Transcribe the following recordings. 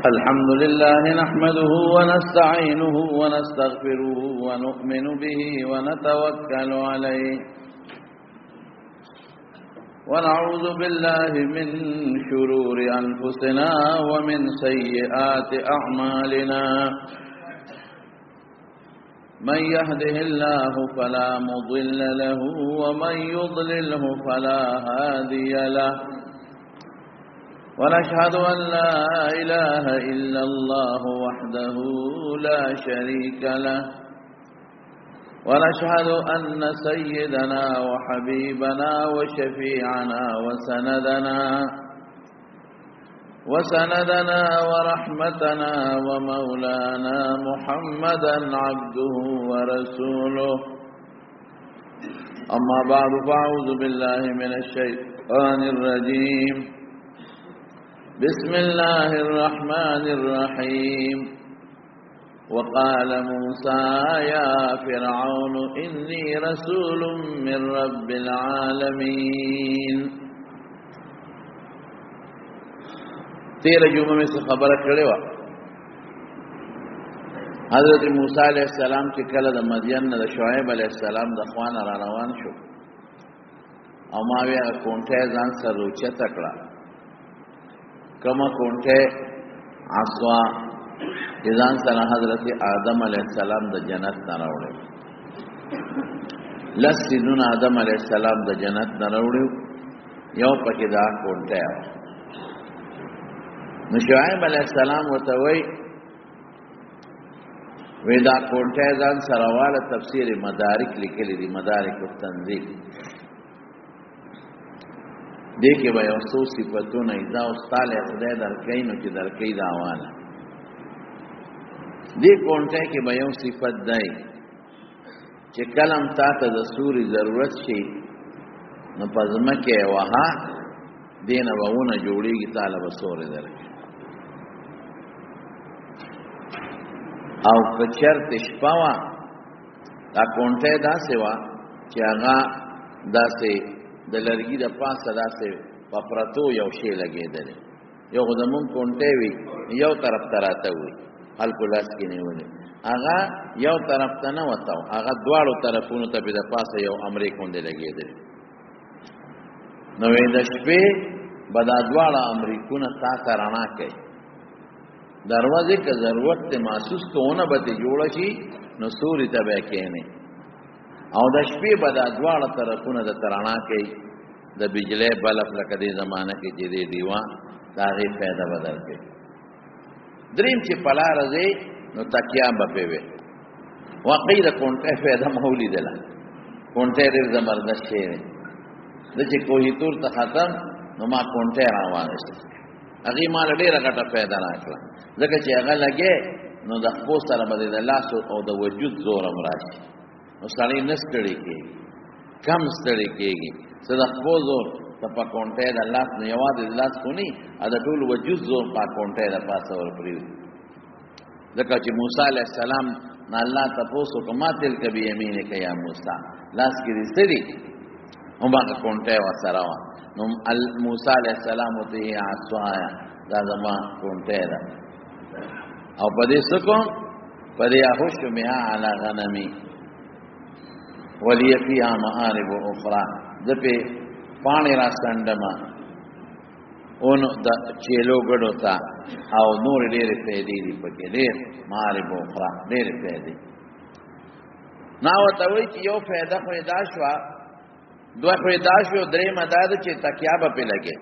الحمد لله نحمده ونستعينه ونستغفره ونؤمن به ونتوكل عليه ونعوذ بالله من شرور أنفسنا ومن سيئات أعمالنا من يهده الله فلا مضل له ومن يضلله فلا هادي له ونشهد أن لا إله إلا الله وحده لا شريك له ونشهد أن سيدنا وحبيبنا وشفيعنا وسندنا ورحمتنا ومولانا محمدا عبده ورسوله أما بعد فأعوذ بالله من الشيطان الرجيم بسم الله الرحمن الرحيم وقال موسى يا فرعون إني رسول من رب العالمين تیرہ جمعہ میں سے خبر کرے وا حضرت موسی علیہ السلام چې کله د مدین نه د شعیب علیہ السلام د خوانه را روان شو او ما وی کونټه ځان سره روچه تکړه کما کونټه عصوا ځان سره حضرت آدم علیہ السلام د جنت نه راوړل لسینون آدم علیہ السلام د جنت نه راوړل یو پکې دا کونټه نو شعیب علیہ السلام ورته وی دا کونټه ځان سره واله تفسیر مدارک لیکلي دي مدارک التنزیل دې کې به یو څو صفاتونه دا استاله خدای درکې نو چې درکې دا واله دې کونټه کې به یو صفت دی چې کلم تا ته د سوري ضرورت شي نو پزما کې وها دینه وونه جوړیږي تعالی به سوري درکې او کچرت شپوا دا کونټه دا سیوا چې هغه داسې د لرګي د پاسه داسې پپرتو یو شی لګېدل یو غدمون کونټه وی یو طرف تراته وی خلکو لاس کې نیولې هغه یو طرف ته نه وتاو هغه دواړو طرفونو ته په د پاسه یو امریکون دی لګېدل نو د شپې بدا دواړه امریکونه تا کرانا کوي دروازه که ضرورت ته محسوس کونه به جوړ شي نو سوري ته به کېنه او د شپې به د دواړه طرفونه د ترانا کوي د بجلی بلف لکه د زمانه کې چې دی دیوا دا غي پیدا بدل کوي دریم چې پلا راځي نو تکیا به وي واقعي د کونټه پیدا مولي دله کونټه ډېر زبردست شی دی د چې کوهی تور ته ختم نو ما کونټه روانه شي هغه مال ډېر غټه پیدا راکړه ځکه چې هغه لګي نو د خپل سره بده د لاس او د وجود زور امراشي نو سړی نستړي کېږي کم ستړي کېږي صدق خپل زور ته په کونټه د لاس نه یوازې د لاس کو نه ا د ټول وجود زور په کونټه د پاسه ور پریو ځکه چې موسی علیہ السلام نه الله تاسو کومه تل کبي یمینه کې یا موسی لاس کې دې هغه کونټه وسره نو موسی علیہ السلام ته عصایا دا زما کونټه ده او په دې سکو په دې احوش مها علی غنمی ولی فیها معارب اخرى دپه پانی را سندما اونو د چیلو ګړو تا او نور ډېر پیدې دي پکې ډېر معارب اخرى ډېر پیدې ناو ته وی چې یو پیدا خو دا شو دوه پیدا شو درې مداد چې تکیا به لګي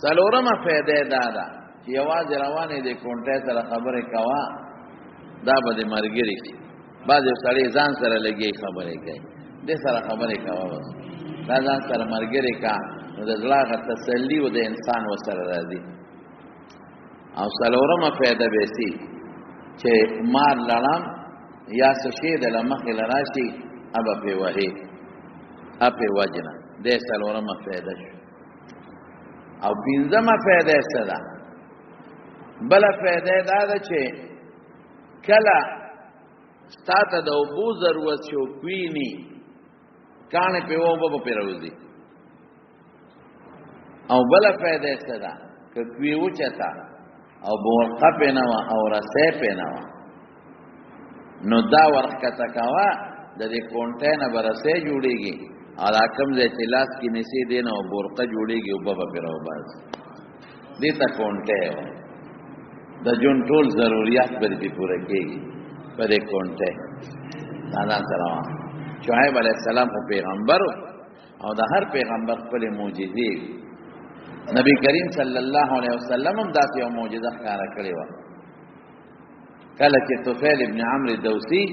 څلورمه پیدا دادا چې یوازې روانې دي کونټه سره خبره کوا دا به مرګري شي بعض سړی ځان سره لګي خبره کوي د سره خبره کوا دا ځان سره مرګري کا نو د زړه تسلی و د انسان وسره راځي او څلورمه پیدا به سي چې مار لړم یا سشي د لمخ لراشي ابا په وهي اپه وجنا د څلورمه پیدا شو او پنځمه پیدا څه ده بل پیدا دا چې کله ستاته د ابو ضرورت شو کوینی کانه په وو په پیروزی او بل پیدا څه ده کوي وچتا او بورقه پې نه وه او رسۍ پې نه وه، نو دا ورښکته کوه د دې کونټۍ نه به رسۍ جوړېږي او دا کوم ځای چې لاس کې نیسې دی نه بورقه جوړېږي اوبه به پرې راوباسي، دې ته کونټۍ وایي. د ژوند ټول ضروریات به دې پوره کېږي په دې کونټۍ. دا ځان سره وایه. شعیب علیه السلام خو پیغمبر او د هر پیغمبر خپلې معجزې. نبی کریم صلی الله علیه وسلم هم داسې یو معجزه ښکاره کړې وه. کله چې طفیل ابن عمرو دوسی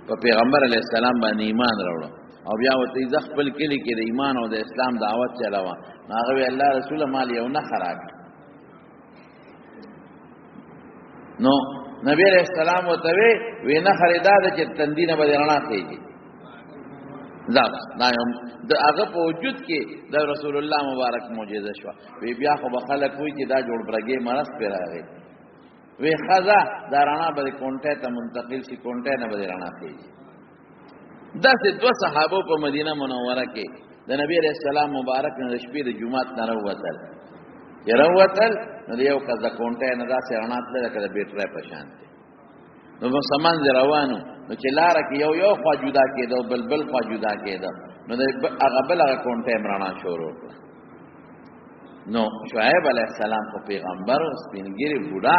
په پیغمبر علیه السلام باندې ایمان راوړه او بیا ورته زه خپل کلي کې د ایمان او د اسلام دعوت چلاوه، نو هغه وی الله رسوله مال یو نښه راکړه. نو نبی علیه السلام ورته وی نښه یې دا ده چې تندي نه به دې رڼا خېږي. دا یو د هغه په وجود کې د رسول الله مبارک معجزه شوه. وی بیا خو به خلک وایي چې دا جوړ برګې مرض پرې راغی. وی ښځه دا رڼا به دې کونټۍ ته منتقل شي، کونټۍ نه به دې رڼا خېږي. داسې دوه صحابو په مدینه منوره کې د نبی علیه السلام مبارک نه د شپې د جومات نه راووتل. چې راووتل نو د یو کس د کونټۍ نه داسې رڼا تلله لکه د بیټرۍ په شان دی. نو په سمند روانو، نو چې لاره کې یو خوا جدا کېده او بل خوا جدا کېده، نو د هغه بل هغه کونټۍ هم رڼا شروع کړه. نو شعیب علیه السلام خو پیغمبر و، سپینګیري بوډا،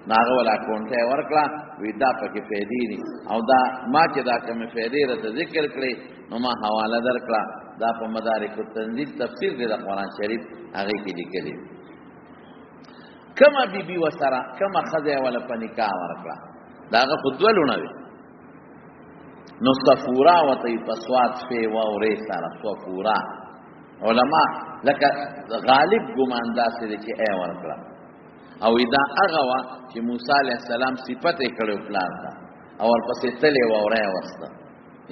نو هغه ولا کونټۍ ورکړه. وی دا پکې فایدې دي او دا ما چې دا کومې فایدې راته ذکر کړې نو ما حواله درکړه. دا په مدارک التنزیل تفسیر دی د قرآن شریف هغې کې لیکلي. کومه بیبي ورسره کومه ښځه یې وله په نکاح ورکړه، د هغه خو دوه لوڼه وې. نو صفورا ورته وي په سواد شپې واورې سره صفورا. علما لکه غالب ګمان داسې دی چې ای ورکړه. او دا هغه وه چې موسی علیه السلام صفت یې کړی و پلار ته او ورپسې تلې واوره یې وسته.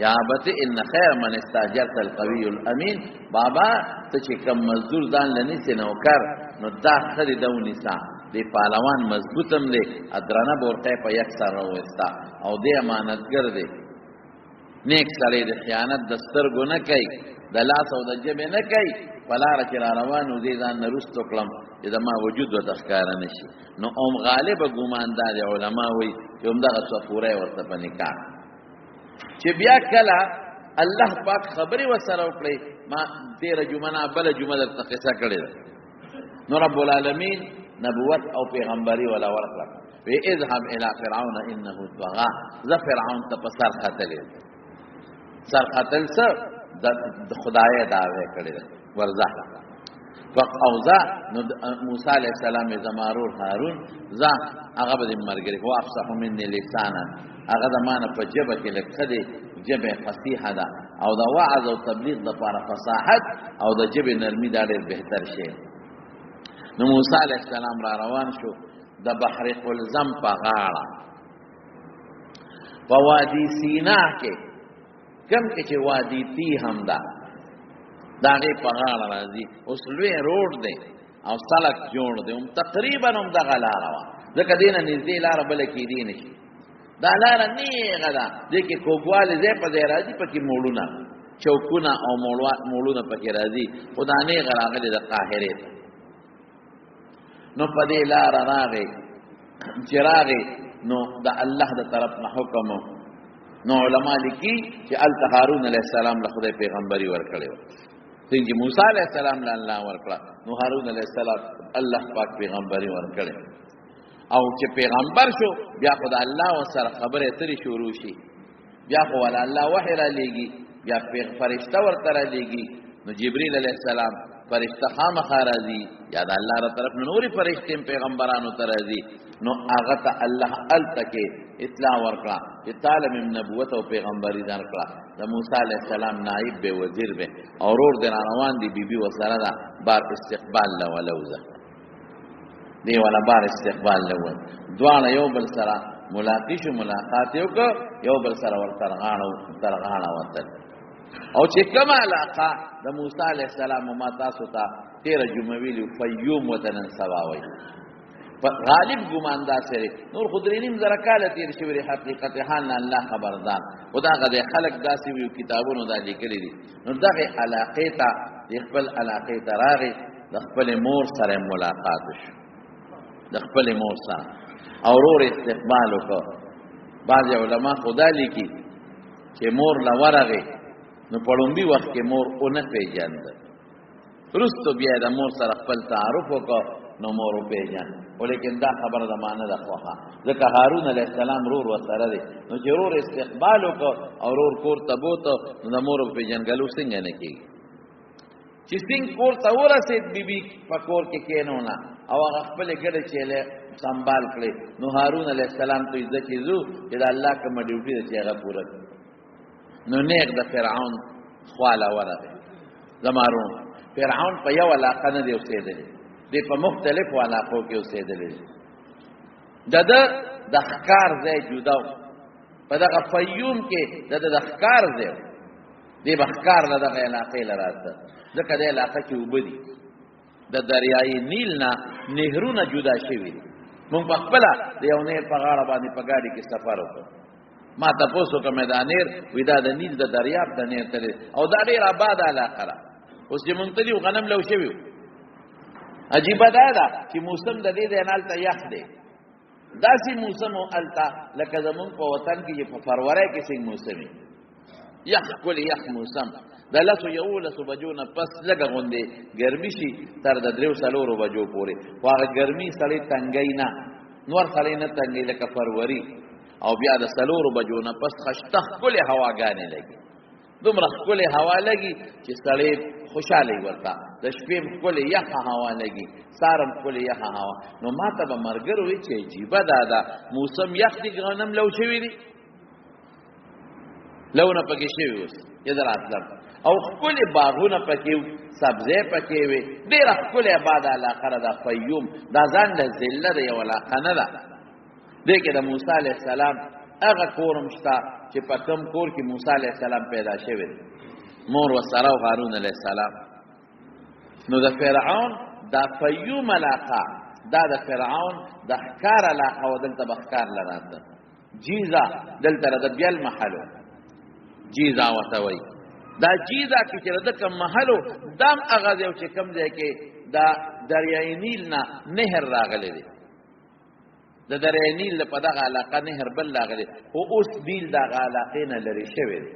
یا ابت ان خیر من استاجرت القوي الامین. بابا ته چې کوم مزدور ځان له نیسې نوکر، نو دا ښه دی ده ونیسه. دی پهلوان مضبوط هم دی، ادرانه بورقۍ په یک سر راوویسته او دی امانتګر دی، نیک سړی دی، خیانت د سترګو نه کوي، د لاس او د ژبې نه کوي. په لاره چې را روان و دې ځان نه رستو کړم چې زما وجود ورته ښکاره نه شي. نو ام غالبه ګمان دا دی، علما وایي چې همدغه صفوره یې ورته په نکاح. چې بیا کله الله پاک خبرې ورسره وکړې، ما تېره جمعه نه بله جمعه درته قصه کړې ده. نو رب العالمین نبوت او پیغمبري ولا ورکړه. وی اذهب الى فرعون انه طغى. زه فرعون ته په سر ختلې. سر ختل څه د خدای دعوی کړې ده ورځه. فاوزا نو موسی علیه السلام زمارور هارون ځه هغه به دې ملګری هو افصح مني لسانا. هغه زمانه په ژبه کې لږ ښه دی، ژبه فصیحه ده او د وعظ او تبلیغ دپاره فصاحت او د ژبې نرمي دا ډېر بهتر شی. نو موسی علیه السلام را روان شو د بحر قلزم په غاړه په وادي سینا کې، کم کې چې وادي تی هم ده، د هغې په غاړه راځي. اوس لوی روډ دی او سړک جوړ دی، تقریبا همدغه لاره وه، ځکه دې نه نږدې لاره بله کېدی نه شي. دا لاره نیغه ده، دې کې کوږوالی ځای په ځای راځي، پکې موړونه چوکونه او موړونه پکې راځي، خو دا نیغه راغلې د قاهرې ته. نو په دې لاره راغی، چې راغی نو د الله د طرف نه حکم. نو علما لیکي چې هلته هارون علیه السلام له خدای پیغمبري ورکړې وه، څنګه چې موسی علیه السلام له الله ورکړه، نو هارون علیه السلام الله پاک پیغمبري ورکړې. او چې پیغمبر شو بیا خو د الله ورسره خبرې اترې شروع شي، بیا خو ولا الله وحی را لیږي، بیا فرشته ورته را لیږي. نو جبریل علیه السلام فرشته خامخا راځي، یا د الله له طرف نه نورې فرشتې پیغمبرانو ته راځي. نو هغه ته الله هلته کې اطلاع ورکړه چې تعالی مې نبوت او پیغمبري درکړه. د موسی علیه السلام نایب به، وزیر به، او ورور دی را روان دی، بیبي ورسره ده، بار استقبال له ولوزه دی ولا بار استقبال له ول. دواړه یو بل سره ملاقات شو، ملاقات یې وکړه، یو بل سره ورته تر غاړه وتل. او چې کومه علاقه د موسی علیه السلام ما تاسو ته تېره جمعه ویلي فیوم ورته نن سبا وایي، غالب ګمان داسې دی. نور خو 3.5 زره کاله تېر شوي دي، حقیقت حال نه الله خبردار. خو دغه دی خلک داسې وي کتابونو دا لیکلي دي. نو دغې علاقې ته د خپل علاقې ته راغی، د خپلې مور سره ملاقات شو. د خپل مور سره او ورور استقبال وکړ. بعض علما خدا لیکي چې مور لا ورغه نو په لومبي وخت کې مور اونې پیژاند، وروسته بیا د مور سره خپل تعارف وکړ نو مور پیژاند. ولیکن دا خبره د معنی د خوخه ځکه هارون علیه السلام رور وسره دی نو چې رور استقبال وکړ او رور کور ته بوته نو د مور پیژنګلو څنګه نه کېږي چې څنګه کور ته ورسېد بیبي په کور کې کېنونه او هغه خپل ګډه چیلې سنبال کړي نو هارون علیه السلام ته عزت یزو چې د الله کوم ډیوټي چې هغه پوره نو نیک د فرعون خواله ورغه زمارون. فرعون په یو علاقه نه دی اوسېدلی، دی په مختلفو علاقو کې اوسېدلی. د ښکار ځای جدا و، په دغه فیوم کې د ښکار ځای و، دی به ښکار له دغه علاقې له راته ځکه د علاقه کې اوبه دي، د دریای نیل نه نهرونه جدا شوي دي. مونږ په خپله د یو نهر په غاړه باندې په ګاډي کې سفر وکړو. ما تپوس وکړه مې دا نهر وي دا د نیل د دریاب د نهر ته او دا ډېره آباده علاقه ده. اوس چې مونږ ته دي غنم لو شوي و. عجیبه دا ده چې موسم د دې ځای نه هلته یخ دی، داسې موسم و هلته لکه زمونږ په وطن کې چې په فروری کې څنګه موسم وي، یخ ښکلې یخ موسم. د 11 بجو نه پس لږه غوندې ګرمي شي تر د 3-4 بجو پورې، خو هغه ګرمي سړی تنګی نه، نور سړی نه تنګی لکه فروری. او بیا د 4 بجو نه پس خشته ښکلې هواګانې لګي، دومره ښکلې هوا لګي چې سړی خوشحاله ورته. د شپې ښکلې یخه هوا لګي، سارم ښکلې یخه هوا. نو ما ته به ملګرو وایي چې عجیبه ده موسم یخ دي غنم لو شوي دي، لونه پکې شوي اوس یې راتلم او ښکلې باغونه پکې و، سبزۍ پکې وې، ډېره ښکلې آباده علاقه ده. دا فیوم دا ځان له ذله د یو علاقه نه ده. دې کې د موسی علیه السلام هغه کور هم شته چې په کوم کور کې موسی علیه السلام پیدا شوی دی، مور وسره او هارون علیه السلام. نو د فرعون دا فیوم علاقه دا د فرعون د ښکار علاقه و، دلته به ښکار لراته جیزه، دلته د بیل محلو جیزه ورته وایي. دا جیزه کې چې د کوم محلو دام هغه دی چې کوم ځای کې دا دریای نیل نه نهر راغلی دی، د دریای نیل په دغه علاقه نهر بل راغلی، خو اوس بیل دغه علاقې نه لرې شوی دی،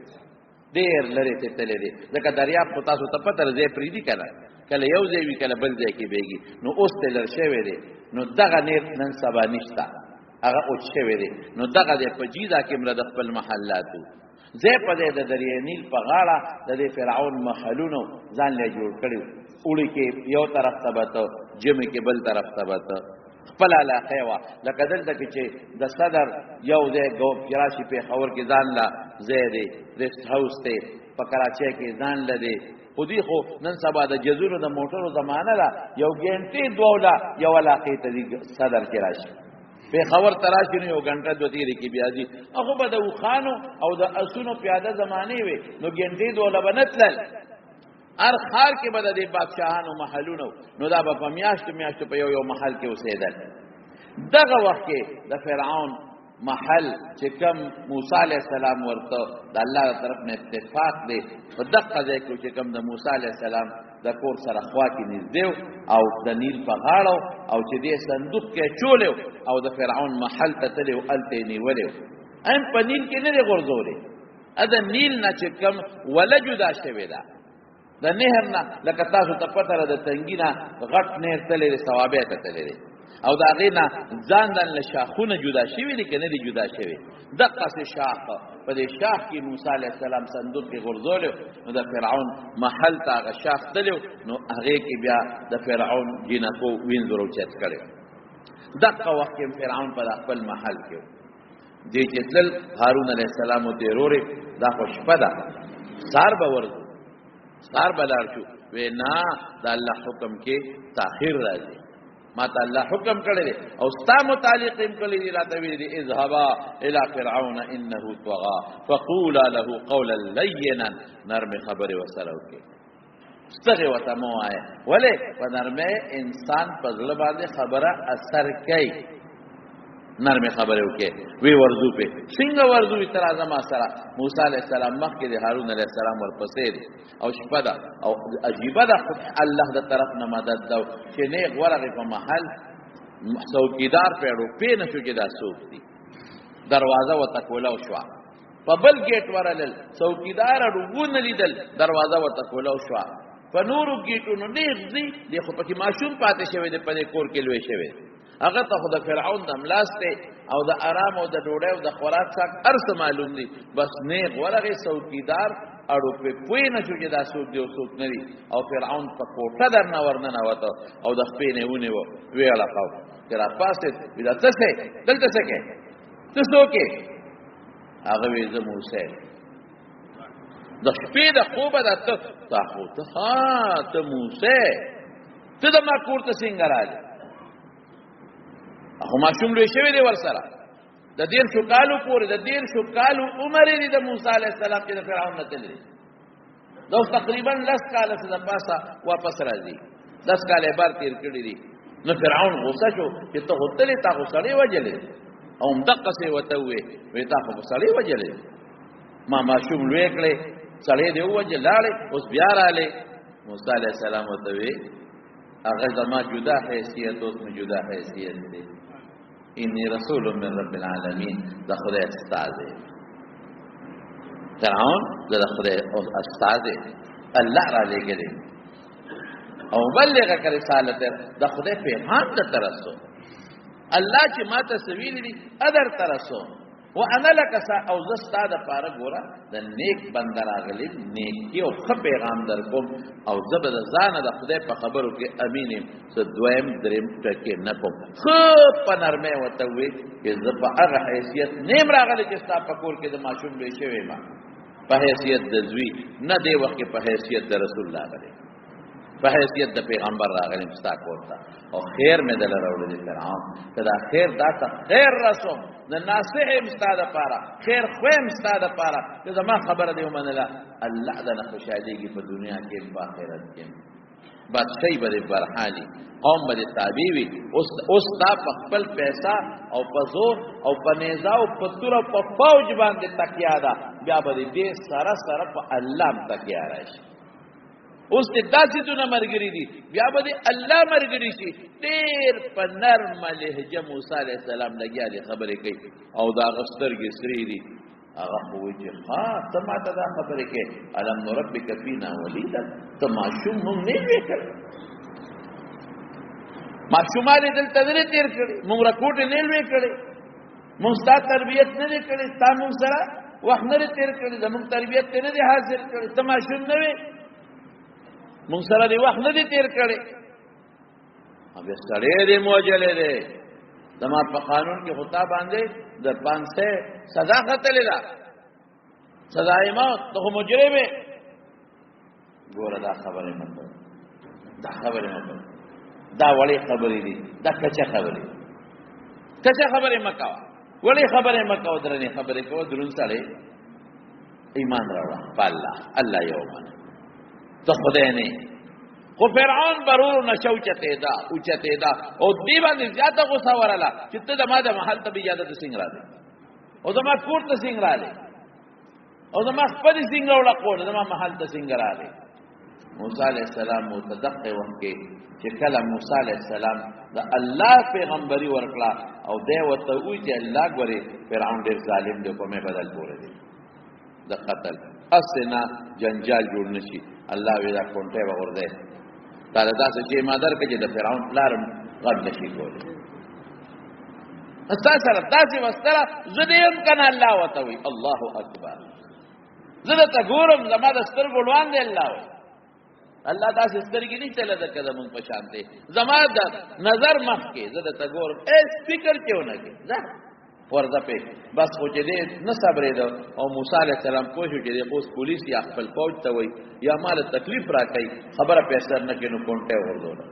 ډېر لرې تللی دی. ځکه دریاب خو تاسو ته پته ځای پرېږدي که نه، کله یو ځای وي کله بل ځای کې بیږي، نو اوس ته لر شوی دی. نو دغه نهر نن سبا نشته، هغه اوچ شوی دی. نو دغه دی په جیزه کې مله د خپل محلاتو ځای په ځای د دریای نیل په غاړه د دې فرعون محلونو ځان له جوړ کړي. اوړي کې یو طرف ته به ته، ژمي کې بل طرف ته به ته، خپل علاقه وه. لکه دلته کې چې د صدر یو ځای راشي پېښور کې ځان له ځای دی، ریسټ هاوس دی، په کراچۍ کې ځان له دی. خو دوی خو نن سبا د جزونو د موټرو زمانه ده، یو ګنټې دوله یو علاقې ته دي صدر کې راشي، پېښور ته راشي نو یو ګنټه دوه تېرې کې بیا ځي. هغه به د اوښانو او د اسونو پیاده زمانې وې، نو ګنټې دوله به نه تلل. هر ښار کې به د دې بادشاهانو محلونه، نو دا به په میاشتو میاشتو په یو محل کې اوسېدل. دغه وخت کې د فرعون محل چې کوم موسی علیه السلام ورته د الله تر طرف نه اتفاق دی، په دغه ځای کې چې کوم د موسی علیه السلام د کور سره خوا کې نږدې او د نیل په غاړه او چې دې صندوق کې چولې او د فرعون محل ته تللی او هلته یې نیولې. هم په نیل کې نه دی غورځولې، د نیل نه چې کوم وله جدا شوې ده د نهر نه، لکه تاسو ته پته ده د تنګي نه غټ نهر تللی دی، ثوابۍ ته تللی دی، او د هغې نه ځان ځان له شاخونه جدا شوي دي که نه دي جدا شوي. دقسې شاخ په دې شاخ کې موسی علیه السلام صندوق کې غورځولی، نو د فرعون محل ته هغه شاخ تللی، نو هغې کې بیا د فرعون جینکو وینځ راوچت کړی. دقه وخت کې فرعون په خپل محل کې دې چې تلل هارون علیه السلام ورته یې ورورې دا خو شپه ده، سهار به ورځو، سهار به لاړ شو. وی نه د الله حکم کې تاخیر راځي، ما ته الله حکم کړی دی او ستا متعلق هم کړی دی، راته ویلي دي اذهبا الى فرعون انه طغى فقولا له قولا لینا، نرمې خبرې ورسره وکړئ، ستغې ورته مه وایه. ولې په نرمۍ انسان په زړه باندې خبره اثر کوي، نرمې خبرې وکړئ. وی ورځو پې څنګه ورځو وي، ته راځه ما سره. موسی علیه السلام مخکې دی، هارون علیه السلام ورپسې دی، او شپه ده او عجیبه ده الله د طرف نه مدد ده چې نیغ ورغې په محل څوکیدار پیړو پې نه شو چې دا څوک دي دروازه ورته کولاو شوه په بل ګیټ ورلل څوکیدار اړو ونه لیدل دروازه ورته کولاو شوه په نورو ګیټونو ډېر ځي دی خو پکې ماشوم پاتې شوی دی په دې کور کې لوی شوی هغه ته خو د فرعون د ملاس دی او د ارام او د ډوډۍ او د خوراک څاک هر څه معلوم دي بس نیغ ورغې څوکیدار اړو پې پوه نه شو چې دا څوک دی او څوک نه دي او فرعون په کوټه درنه ورننوته او د خپې نه یې ونیوه ویې اړقاو چې راپاڅېد وي دا څه شی دلته څه کوې ته څوک یې هغه وی زه موسی د شپې د خوبه ده ته خو ته موسی ته د ما کور ته څنګه راځې خو ماشوم لوی شوی دی ورسره د 13 کالو پورې د 13 کالو عمر یې د موسی علیه السلام چې د فرعون نه تللی دا اوس تقریبا 10 کاله څه د پاسه واپس راځي 10 کاله یې بار تېر کړي دي نو فرعون غوسه شو چې ته خو تلې تا خو سړی وجلې او همدقسې ورته ووې وایي تا خو سړی وجلې ما ماشوم لوی کړی سړی دې ووجه لاړې اوس بیا راغلی موسی علیه السلام ورته ووې هغه زما جدا حیثیت اوس مې جدا حیثیت دی انی رسول من رب العالمین د خدای استاد دی فرعون د خدای استاد دی الله را لېږلی او بلغک رسالت د خدای پیغام درته رسو الله چې ما ته څه ویلي دي درته رسو وانا لک او زه ستا دپاره ګوره د نیک بنده راغلی نیکي او ښه پیغام در کوم او زه به د ځانه د خدای په خبرو کې امین یم څه دویم دریم ټکې نه کوم ښه په نرمۍ ورته ووایي چې زه په هغه حیثیت نیم راغلی چې ستا په کور کې د ماشوم لوی شوی یم په حیثیت د زوی نه دی وخت کې په حیثیت د رسول راغلی په حیثیت د پیغمبر راغلیم ستا کور ته او خیر مې دله راوړلی فرعون که دا خیر دا ته خیر رسوم د ناصح یم ستا دپاره خیر خویم ستا دپاره که زما خبره دې ومنله الله دنه خوشحالېږي په دنیا کې په آخرت کې بادشاهي به دې برحالي قوم به دې تابع وي اوس ستا په خپل پیسه او په زور او په نیزه او په تور او په فوج باندې تکیه ده بیا به دې سره سره په الله هم تکیه راشي اوس دې داسې دونه ملګري دي بیا به دې الله ملګري شي ډېر په نرمه لهجه موسی علیه السلام لګیا دې خبرې کوي او د هغه سترګې سرې دي هغه خو وایي چې ها ته ما ته دا خبرې کوې الم نربک فینا ولیدا ته ماشوم مونږ نه وې کړی ماشومان یې دلته نه دی تېر کړی مونږ رکوټې نه لوی کړی مونږ ستا تربیت نه دی کړی ستا مونږ سره وخت نه دی تېر کړی زمونږ تربیت ته نه دی حاصل کړی ته ماشوم نه وې مونږ سره دې وخت نه دی تېر کړی بیا سړی دې موجلی دی زما په قانون کې خو تا باندې د 500 سزا ختلې ده سزای موت ته خو مجرم یې ګوره دا خبرې مه کوه دا خبرې مه کوه دا وړې خبرې دي دا کچه خبرې کچه خبرې مه کوه وړې خبرې مه کوه درنې خبرې کوه دروند سړی ایمان راوړه په الله یو منه ته خدای نه خو فرعون برور نشو چتېدا او چتېدا او دی باندې زیاته غوسه وراله چې ته د ما د محل ته اجازه د څنګه راځي او د ما کور ته څنګه راځي او د ما خپل څنګه ولا کور د ما محل ته څنګه راځي موسی علیہ السلام متدق وخت کې چې کله موسی علیہ السلام د الله پیغمبري ورکړه او دی ورته وی چې الله غوري فرعون ډېر ظالم دی کومه بدل پورې دی د قتل اسنا جنجال جوړ نشي الله وی دا کونټه وغورځي دا داسې چې مادر کې د فرعون پلارم غږ نشي کولی استا سره داسې وستره زه دې هم کنه الله ورته وی الله اکبر زه درته ګورم زما د سترګو وړاندې الله وی الله داسې سترګې نه چله ده که زمونږ په شان دی زما د نظر مخکې زه درته ګورم هېڅ فکر کې ونه کړې ځه ورځه پې بس خو چې دی نه صبرېده او موسی علیه السلام پوه شو چې دی اوس پولیس یا خپل فوج ته وایي یا ماله تکلیف را کوي خبره پې اثر نه کړي نو کونټه یې وغورځوله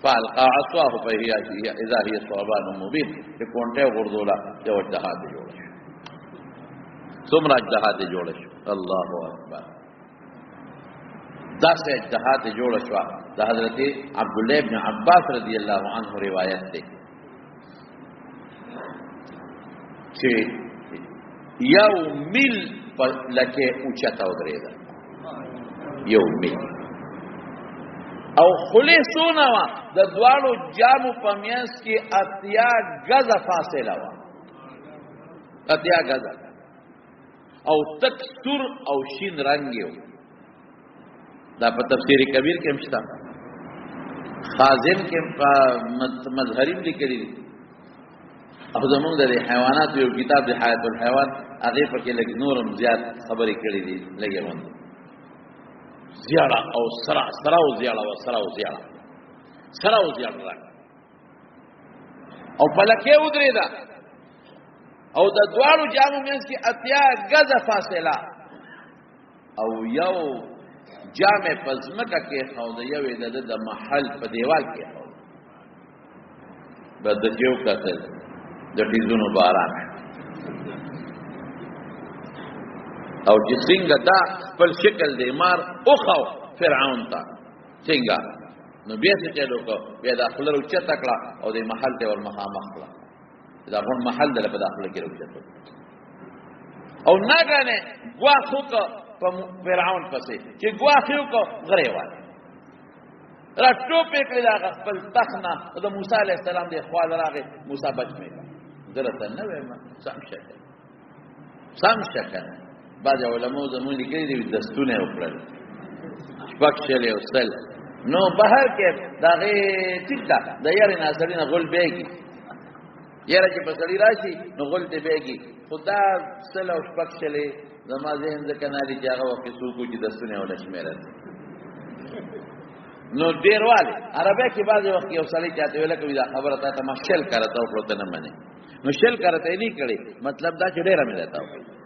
فالقا عصاه فهي اذا هي ثعبان مبین چې کونټه یې وغورځوله یو اجتهاد یې جوړه شو څومره اجتهاد یې جوړه شو الله اکبر داسې اجتهاد یې جوړه شوه د حضرت عبدالله ابن عباس رضی الله عنه روایت دی چې یو میل لکه اوچته ودرېده یو میل او خلی سونه وا د دواړو جامو په میانس کې 80 غزه فاصله وا 80 غزه او تک سور او شین رنگ یو دا په تفسیر کبیر کې مشته خازن کې مظهریم لیکلي او زمونږ د حیوانات یو کتاب د حیات الحیوان هغه په کې لګ نورم زیات خبرې کړې دي لګي باندې زیاړه او سرا او زیاړه او سرا او زیاړه او پلکه ودرې دا او د دوالو جامو منځ کې 80 غزه فاصله او یو جامع پزمکه کې خو د یوې د محل په دیوال کې خو بد دیو کتل د ټیزونو باران او چې څنګه دا خپل شکل دی مار او خو فرعون ته څنګه نو بیا څه چلو کو بیا د خپل روچه تکړه او د محل ته ور مخامخ کړه دا غون محل د په داخله کې روچه او ناګانه واخو کو فرعون پسې چې گواخیو کو غری وای را ټوپې کړی دا خپل تخنه د موسی علی السلام دی خپل راغی موسی بچ مې درته نه وایم سم شکه بعض علماء زموږ لیکلي دي دستونه وکړل شپږشلې او سل نو بهر کې دغه ټیک ده د یاري ناصرین غول بیگی یاره چې په سړی راشي نو غول ته بیگی خدا سل او شپږشلې زما ذهن ځکه نه لري چې هغه وخت څوک چې دستونه ولا شمیرل نو ډیرواله عربی کې بعض وخت یو سړی چاته ویل کوي دا خبره ته ما شل کرتا او پروت نه مني نو شل کرته نه کړي مطلب دا چې ډیره مې راته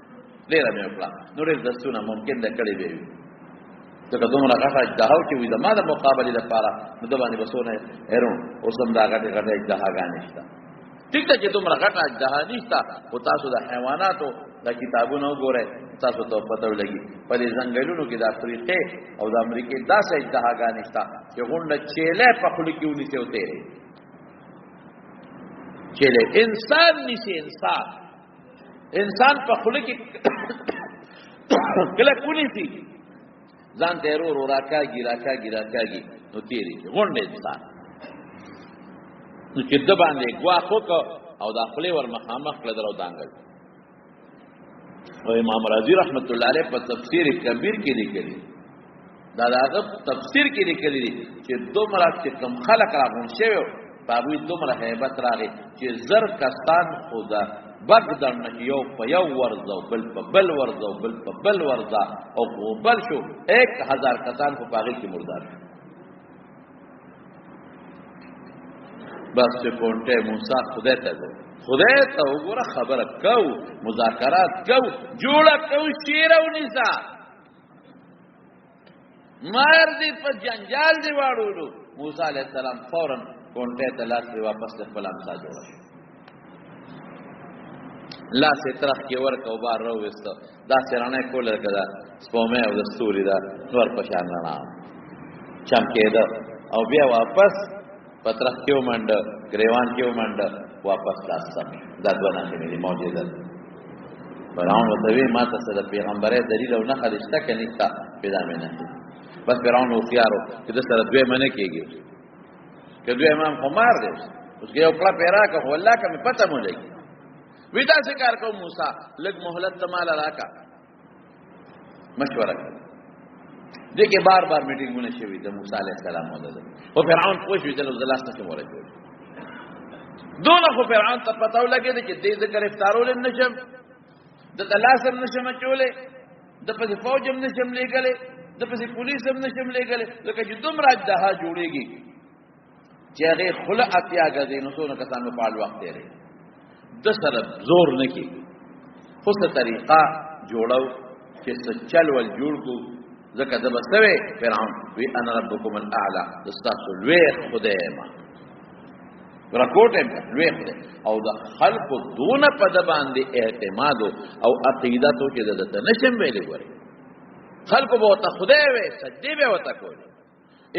ډیره مې وکړه نو ډیر دستونه ممکن ده کړي وي ځکه دومره غټه اجدها چې وي د ما د مقابله لپاره نو د باندې بسونه هرون اوس هم دا غټه اجدها نشته ټیک ته چې دومره غټه اجدها نشته او تاسو د حیواناتو د کتابونو وګورئ تاسو ته پته ولګي په دې ځنګلونو کې د افریقې او د امریکې داسې اجدها نشته چې غونډه چيله په خلک کې ونیسي او تیرې چيله انسان نشي انسان په خلک کې کله کونیسي ځان ته ورو راکاږي نو تیرې غونډه انسان نو چې د باندې غواخو او د خپل ور مخامخ کړه درو دانګل او امام رازی رحمت الله علیه په تفسیر کبیر کې لیکلي دا هغه تفسیر کې لیکلي چې دومره چې کم خلق راغون شوی پاوی دومره hebat راغی چې زر کستان خدا بغدر نه یو په یو ورځو بل په بل ورځو بل په بل ورځا او بل شو 1000 کسان په پاغي کې مردار بس کونټه موسی خدای ته وګوره خبره کو مذاکرات کو جوړه کو شیرو نسا مار دې په جنجال دی واړو موسی علیہ السلام فورا کونټه ته لاس واپس خپل امسا جوړه لاس طرف کې ورکو بار راوست دا سرانه کول کړه سپومه او د ستوري دا نور پشان نه چم کېده او بیا واپس پترخ کېو منډه گریوان کېو منډه واپس راستم دا دونه کې موجوده فرعون وتوی ما ته د پیغمبره دلیل او نه خلشته کني تا پیدا مې نه بس فرعون او خيارو چې د سره دوی منه کېږي کله امام عمر دې اوس یو کلا پیرا که والله که مې پته مو لګي ودا ذکر کو موسی لګ مهلت تمال راکا مشوره دغه بار میټینګونه شوي د موسی عليه السلام مدد او فرعون پوښ ویل د لاس ته موره جوړ دونه خو فرعون ته پته ولګی چې دې ذکر افطارول نشم د تلاسم نشم چولې د پس فوجم نشم لګلې د پس پولیسم نشم لګلې لکه چې دومره دها جوړيږي چې هغه خلع اتیا غزي نو څونه کسانو په اړه وخت لري د سره زور نه کی خو څه طریقه جوړاو چې سچل ول جوړ کو زکه د بسوي فرعون وی انا ربکم الاعلى استغفر لوی خدای ما راکوټه لوی خدای او د خلق دون په د باندې اعتماد او عقیده تو چې د نشم ویلې وره خلق به ته خدای وي سجدي به وته کوي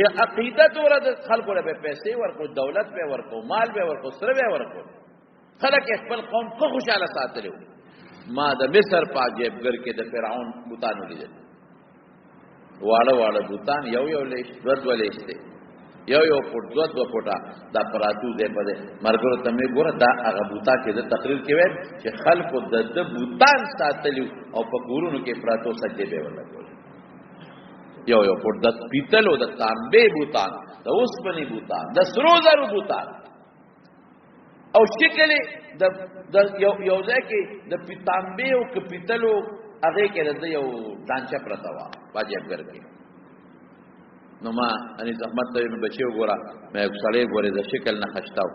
ای عقیده تو ر خلق له پیسې ورکو دولت به ورکو مال به ورکو سره به ورکو خلق خپل قوم په خوشاله ساتلو ما د مصر پاجبګر کې د فرعون بوتانو لیدل واړه بوتان یو لیش ورته لیشته یو فوټ دو فوټه دا پراتو دی په دې مرګرو ته مې ګوره دا هغه بوتا کې د تقریر کې وایي چې خلکو د بوتان ساتلی او په کورونو کې پراتو سجدې به ولګول یو فوټ د پیتلو د تانبې بوتان د اوسپنې بوتان د سرو زرو بوتان او شکل د یو ځای کې د پیتانبې او پیتلو هغه کې د یو دانچه پرتا و واجب ګرځي نو ما اني زحمت ته بچو ګورا مې صالح ګورې د شکل نه خشتاو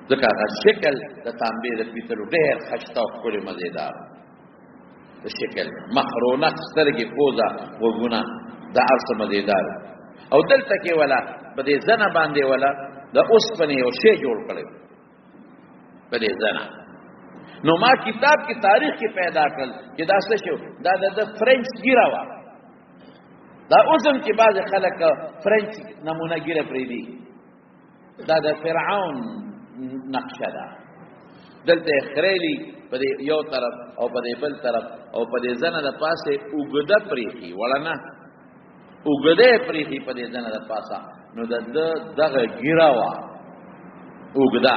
ځکه هغه شکل د تانبې د پیتلو ډېر خشتاو کولې مزیدار د شکل مخرونه سترګې پوزا وګونه د ارس مزیدار او دلته کې ولا په دې زنه باندې ولا د اوسپنې او شی جوړ کړي په دې زنه نو ما کتاب کی تاریخ کې پیدا کړل چې دا څه شو دا د فرنچ ګیرا و دا اوسم کې بعض خلک فرنچ نمونه ګیره پرې دي دا د فرعون نقشه ده دلته خریلی په یو طرف او په بل طرف او په دې زنه د پاسه وګده پریخي ولنه وګده پریخي په دې زنه د پاسه نو دغه ګیرا و وګدا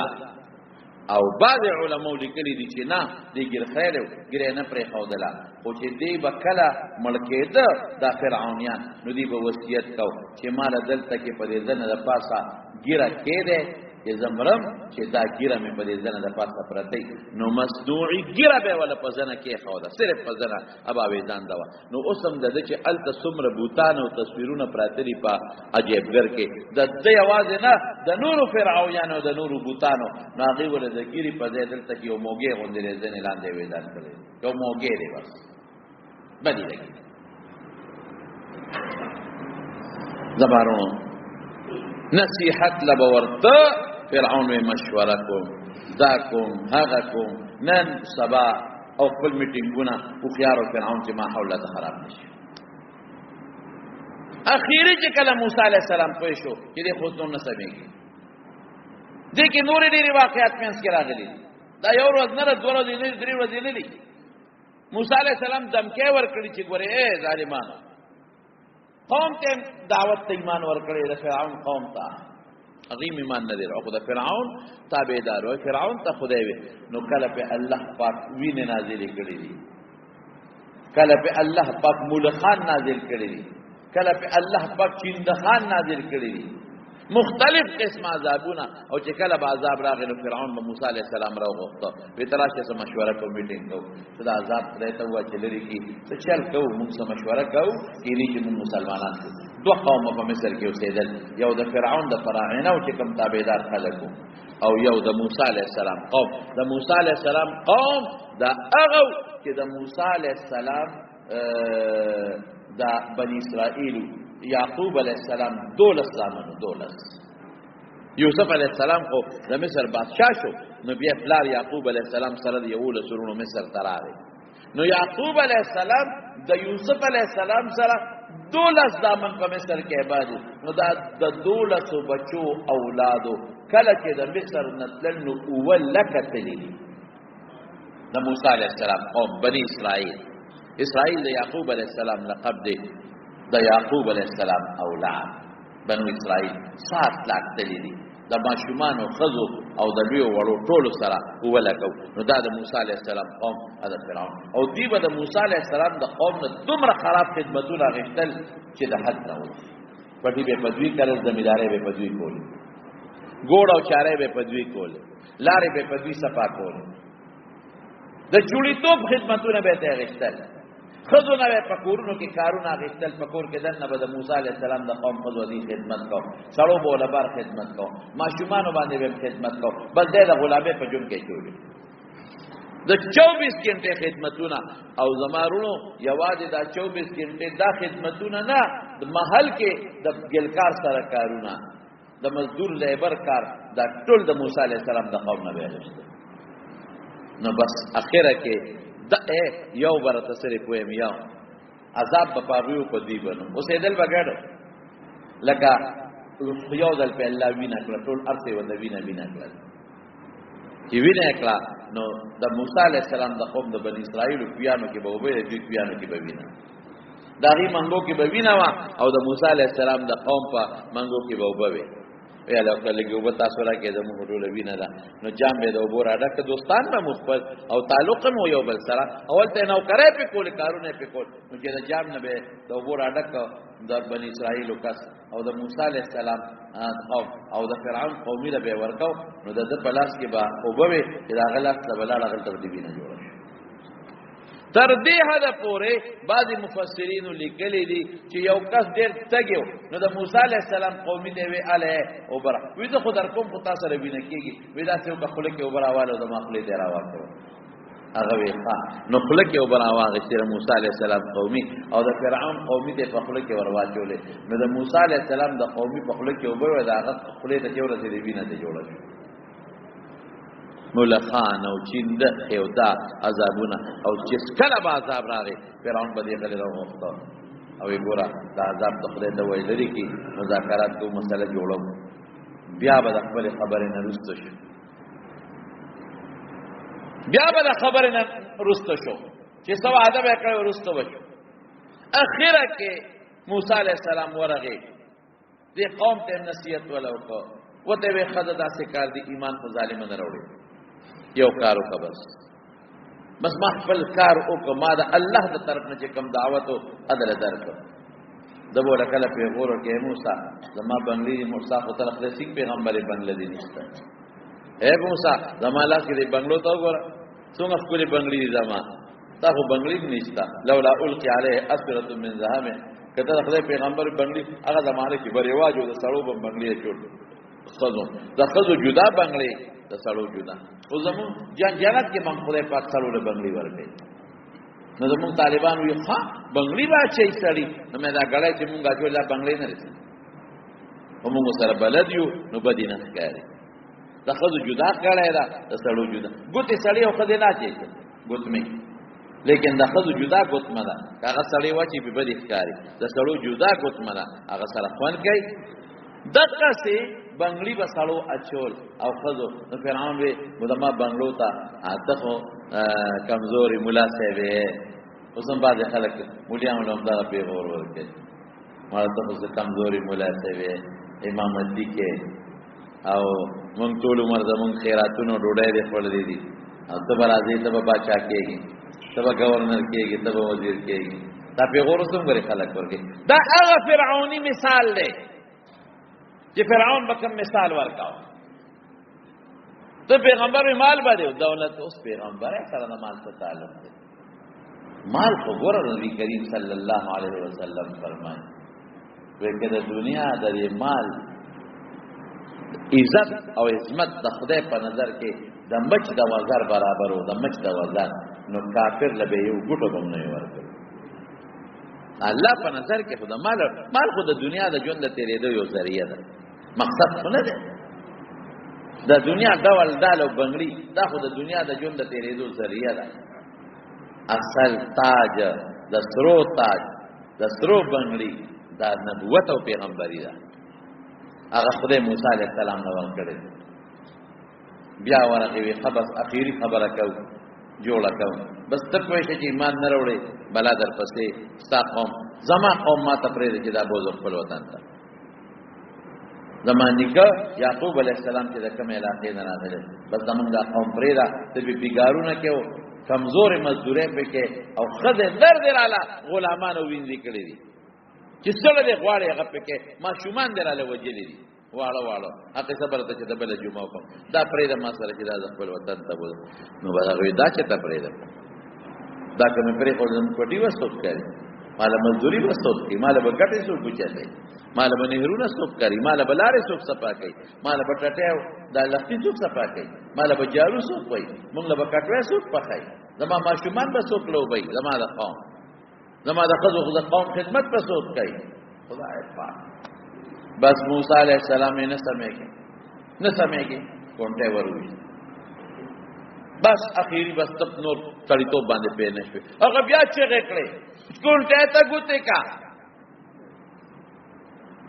او بعض علماء لیکلي دي چې نه دې ګیر خیر ګیر نه پرې خودلا او چې دې بکلا ملکېده د فرعونیان نو دې به وصیت کو چې مال دلته کې په دې زنه د پاسه ګیرا کېده چې زمرم چې دا ګیره مې په دې زنه د پاسه پرته نو مصدوعي ګیره به ولا په زنه کې خوده صرف په زنه ابا وېدان دا نو اوسم د چې الته سمره بوتان او تصویرونه پراته دي په عجیبګر کې د دې आवाज نه د نورو فرعونانو د نورو بوتانو ناغي ول د ګیری په دې دلته کې یو موګه غوندې زنه لاندې وېدان کړي یو موګه دی بس بدی لګي زبارونو نصیحت لبورته فرعون وی مشوره کوم دا کوم هغه کوم نن سبا او خپل میټینګونه خو خيار فرعون چې ما حوله ته خراب نشي اخیری چې کله موسی علی السلام پوه شو چې د خود نو نسبېږي دې کې نور ډېری واقعیت پنځ کې راغلي دا یو ورځ نه دوه ورځې نه درې ورځې نه دي موسی علی السلام دمکې ورکړي چې ګوره اے ظالمانو قوم ته دعوت ته ایمان ورکړي د فرعون قوم ته عظیم ایمان نه دی او خدای فرعون تابعدار او فرعون ته خدای وي نو کله په الله پاک وینه نازل کړي دي کله په الله پاک مولخان نازل کړي دي کله په الله پاک چیندخان نازل کړي دي مختلف قسم عذابونه او چې کله به عذاب راغی نو فرعون به موسی علیه السلام راوغوښته وی تراشه سم مشوره کو میټینګ کو دا عذاب خدای ته وا چې لري کی څه چل کو موږ سم مشوره کو کینی چې موږ مسلمانان شو دوه قوم په مصر کې اوسېدل یو د فرعون د فراعنه او چې کوم تابعدار خلکو او یو د موسی علیه السلام قوم د موسی علیه السلام قوم دا هغه چې د موسی علیه السلام دا بنی اسرائیل یعقوب علیہ السلام دولس زامنو دولس یوسف علیہ السلام خو د مصر بادشاہ شو نو بیا پلار یعقوب علیہ السلام سره د یو لسرونو مصر تراغی نو یعقوب علیہ السلام د یوسف علیہ السلام سره دولس زامن په مصر کې آبادو نو دا د دولسو بچو اولادو کله چې د مصر نتلل نو اول لکتلی د موسی علیہ السلام قوم بنی اسرائیل د یعقوب علیہ السلام لقب دی د یعقوب علیہ السلام اولاد بنو اسرائیل 7 لاک دلی دي د ماشومان او خزو او د لوی وړو ټولو سره ولکو نو دا د موسی علیہ السلام قوم د فرعون او دی به د موسی علیہ السلام د قوم نه دومره خراب خدمتونه غشتل چې د حد نه و پټي به پدوی کړل زمیدارې به پدوی کول ګوړ او چارې به پدوی کول لارې به پدوی صفا کول د چوړی توپ خدمتونه به ته غشتل خذو نه په کورونو کې کارونه غشتل په کور کې دنه به د موسی علی السلام د قوم خذو دي خدمت کو سړو بوله بار خدمت کو ماشومان باندې به خدمت کو بس د غلامه په جون کې جوړي د 24 غنټه خدمتونه او زمارونو یوازې دا 24 غنټه دا خدمتونه نه د محل کې د ګلکار سره کارونه د مزدور لیبر کار دا ټول د موسی علی السلام د قوم نه ویل نو بس اخره کې دا یو برته سره کوم یو عذاب په پاغیو په دی بنو اوسې دل بغاړو لکه یو دل په الله وینا کړ ټول ارته و د وینا کړ چې وینا کړه نو د موسی علی السلام د قوم د بنی اسرائیل پیانو کې به وبې د پیانو کې به وینا داغي منګو کې به وینا وا او د موسی علی السلام د قوم په منګو کې به وبوي یا له کله کې وب تاسو را کې د موږ ټول وینا ده نو جام به د وبور اډه دوستان به مخبل او تعلق مو یو بل سره اول ته نو کرے په کول کارونه په کول نو چې د جام نه به د وبور اډه د بنی اسرائیل وکاس او د موسی علی السلام او د فرعون قومي له به ورکاو نو د پلاس کې به وبوي چې دا غلاس د بلاړه غل ترتیب نه جوړ تر دې حد پورې بعضی مفسرین لیکلي دي چې یو کس ډېر تګیو نو د موسی علی السلام قومي دی وی اله او برا وی ته خدای کوم خو تاسو ربي نه کیږي وی دا څه په خپل کې او برا والو د مخلي دی راوته هغه وی ښا نو خپل کې او برا واغ چې موسی علی السلام قومي او د فرعون قومي دی په خپل کې ورواچولې نو د موسی علی السلام د قومي په خپل کې او برا دا هغه خپل ته جوړه دی وینه دی جوړه مولخان او چیند خیودا عذابونه او چې کله به عذاب راغی فرعون به دې غلې راوخته او ګوره دا عذاب د خدای د وای لري کی مذاکرات کو مسله جوړو بیا به خپل خبره نه رسته شو بیا به خبره نه رسته شو چې سوا ادب کړو رسته وشو اخره کې موسی علی السلام ورغه دې قوم ته نصیحت ولو کو وته به خدای داسې کار دی ایمان په ظالم نه وروړي یو کارو کا بس ما خپل کار او ما د الله د طرف نه کوم دعوت او عدل درک دبو لکله پیغور کې موسی زما بنگلی موسی خو طرف له سیک پیغمبر بنگله دي نشته اے موسی زما لاس کې بنگلو ته وګوره څنګه خپل بنگلی دي زما تا خو بنگلی نشته لولا القي عليه اسره من ذهب کته خدای پیغمبر بنگلی هغه زمانه کې بریواجو د سړو بنگلی جوړ خزو د خزو جدا بنگلی د سړو جدا او زمون جنت کې من خدای پاک سړو له بنگلی ورکړي نو زمون طالبان وي ښا بنگلی با چي سړی نو مې دا غړای چې مونږه جو لا بنگلی نه رسي او مونږ سره بلد یو نو بدینه ښکاري د خزو جدا کړای دا د سړو جدا ګوتې سړی او خدای نه چي ګوت مې لیکن د خزو جدا ګوت مده هغه سړی واچي په بدی ښکاري د سړو جدا ګوت مده هغه سره خوان کوي دغه سي بنگلی بسالو اچول او خزو نو فرعون وی مدما بنگلو تا اتخو کمزوري مولا سیوی اوسم بعد خلک مولیان ولوم دا پیغور ورکړي مړه ته کمزوري مولا سیوی امامتی کې او مونږ ټول عمر زمون خیراتونو ډوډۍ دې خپل دي او ته برازي ته بچا کېږي ته گورنر کېږي ته وزیر کېږي دا پیغور اوسم غري خلک ورکړي دا هغه فرعونی مثال دی چې فرعون بکم مثال ورکاو ته پیغمبر مال باندې دولت اوس پیغمبر سره د مال څخه تعلق دی مال خو ګور نبی کریم صلی الله علیه وسلم فرمایي وکړه د دنیا د مال عزت او عظمت د خدای په نظر کې د مچ د وزر برابر او د مچ د وزر نو کافر لبه یو ګټو هم نه ورکړي الله په نظر کې خدای مال خو د دنیا د ژوند تیرېدو یو ذریعہ ده مقصد خو نه ده د دنیا ډول ډال او بنگړي دا خو د دنیا د ژوند تیرېدو ذریعہ ده اصل تاج د سرو تاج د سرو بنگړي دا نبوت او پیغمبري ده هغه خدای موسی علیه السلام نو ورکړي بیا ورغه وی خبر اخیری خبره کو جوړه کو بس ته کوی چې ایمان نه وروړي بلا در پسې ستا قوم زما قوم ما ته پرې چې دا بوز خپل وطن ته زمانیګه یعقوب علیه السلام چې د کوم علاقې نه راغله بس زمونږ د قوم پرې را ته به بیګارونه کې کمزور مزدورې په کې او خزه درد رااله غلامان او وینځي کړې دي چې څل دې غواړي هغه په کې ما شومان دراله وجلې دي واړه اته صبر ته چې د بل جمعه کوم دا پرې د ما سره چې دا خپل وطن ته بول نو باغوي دا چې ته پرې دا کوم پرې خو زم کوټي وسوک کوي مال مزدوري وسوک کوي مال بغټې سو پوچلې مال باندې هرونه سوک کوي مال بلاره سوک صفا کوي مال بټټه دا لختي سوک صفا کوي مال بجارو سوک کوي مونږ له بکټوي سوک پخای زما ماشومان به سوک لو وي زما د قوم زما د قزو د قوم خدمت په سوک کوي خدای پاک بس موسی علیہ السلام نه سمېږي کونټه وروي بس اخیری بس تب نور تړي تو باندې پېنه شو هغه بیا چې غکړې کونټه ته ګوتې کا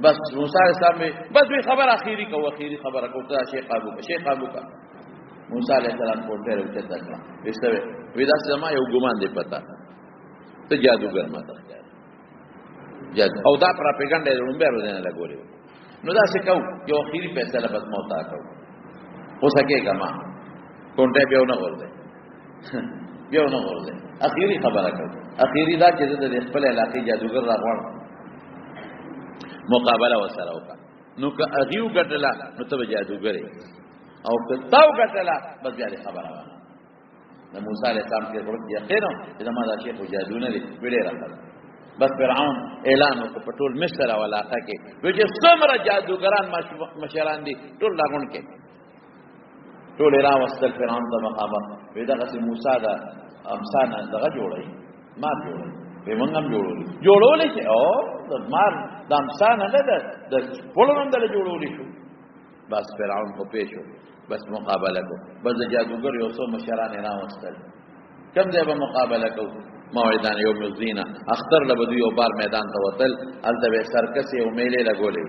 بس موسی علیہ السلام بس وی خبر اخیری خبره کوته شیخ ابو کا موسی علیہ السلام کونټه ورته تکړه وسوي ودا سما یو ګمان دی پتا ته جادوګر ماته او دا پراپګاندا د لومبه ورځنه لګولې نو دا څه کو یو اخیری فیصله بس موتا کو هو سکیګه ما کونټه به نه ورده بیا نه ورده اخیری خبره کو اخیری دا چې د خپل علاقې جادوګر راغون مقابله وسره وکړه نو که اغیو ګټلا نو ته جادوګر او که تاو ګټلا بس بیا خبره وانه د موسی علیه السلام کې ورته یقین چې ما دا شیخ جادو نه دی ویلې راځه بس فرعون اعلان وکړ په ټول مصر او علاقه کې چې څومره جادوګران مشران دي ټول لاغون کې ټول راوستل فرعون ته مخامخ وې دغه موسی دا امسانه دغه جوړي ما جوړي به موږ هم جوړولې چې او د مار د امسانه نه ده د ټولونو دل جوړولې شو بس فرعون کو پېښو بس مقابله کو بس جادوګر یو څو مشران راوستل کوم ځای به مقابله کو موعدان یوم الزینه اختر لبدو یو بار میدان ته وتل الته به سرکس یو میله لګولې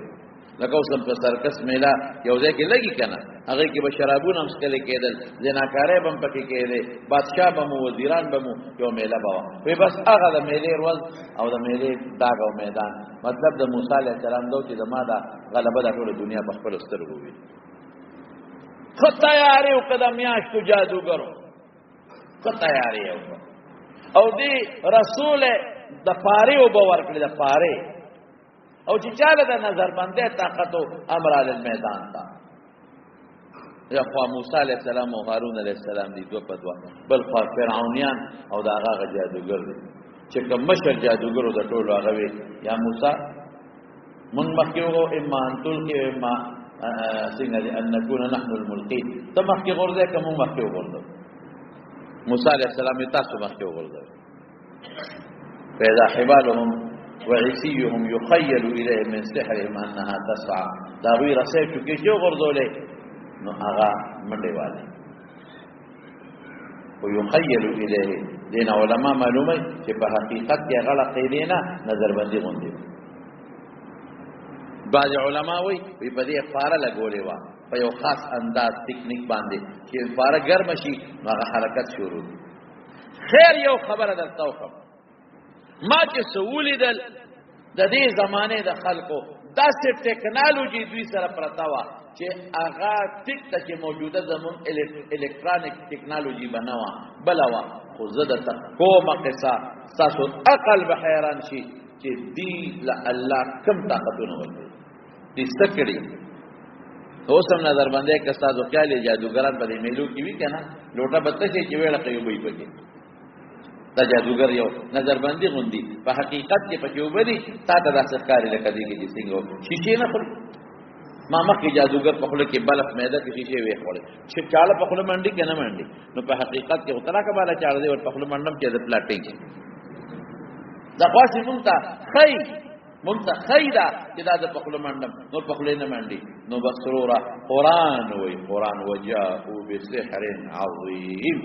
لکه اوس په سرکس میله یو ځای کې لګي کنه هغه کې به شرابونه هم سکل کېدل زناکارې بم پکې کېدل بادشاہ بم وزیران بم یو میله باوا وی بس هغه د میله ورځ او د میله داغ او میدان مطلب د موسی علیه السلام دوی چې زما دا غلبه د ټول دنیا په خپل سترګو وي خو تیاری او قدم یاشتو جادوګرو خو تیاری او دی رسول د پاره او باور کړی د پاره او چې چاله د نظر باندې طاقت او امر علی المیدان تا یا خو موسی علیہ السلام او هارون علیہ السلام دی دو په دوا بل خو فرعونیان او دا هغه جادوګر دی چې کوم مشر جادوګر د ټولو هغه وی یا موسی من مخکیو اما ان تلقي اما څنګه ان نكون نحن الملقين تمخکی غرزه کوم مخکیو غرزه موسی علیہ السلام تاسو مخکیو غرزه فاذا حبالهم وعصيهم يخيل اليه من سحرهم انها تسعى دا وی رسې چې جو غرزولې نو هغه منډه والے او يخيل اليه دین علماء معلومه چې په حقیقت کې غلط قیدینا نظر بندي غوندي بعض علماء وی په دې فاره لګولې و په یو خاص انداز ټیکنیک باندې چې فاره ګرم شي هغه حرکت شروع خیر یو خبره درته وکم ما چې سوولې د دې زمانه د خلکو داسې ټیکنالوژي دوی سره پرتا و چې هغه ټیک ته چې موجوده زمون الکترونیک ټیکنالوژي بنوا بلوا خو زده کومه قصه تاسو عقل به حیران شي چې دی له الله کم طاقتونه ورته دي سکړي اوس هم نظر باندې که تاسو خیال جادوګران په دې میلو کې وی کنه لوټه بته چې ویل کوي وي پکې دا جادوګر یو نظر باندې غوندي په حقیقت کې پکې وبدي تا ته داسې ښکاري لکه دې کې څنګه شیشې نه خوري ما مخکې جادوګر په خله کې بلف معده کې شیشې وې خوري چې چاله په خله منډي کنه منډي نو په حقیقت کې وترا کباله چاړه دې ور په خله منډم کې د پلاټینګ دا خاصه مونږ خیدا چې دا د پخله منډم نو پخله نه منډي نو بسرورا قران وجاءوا بسحر عظیم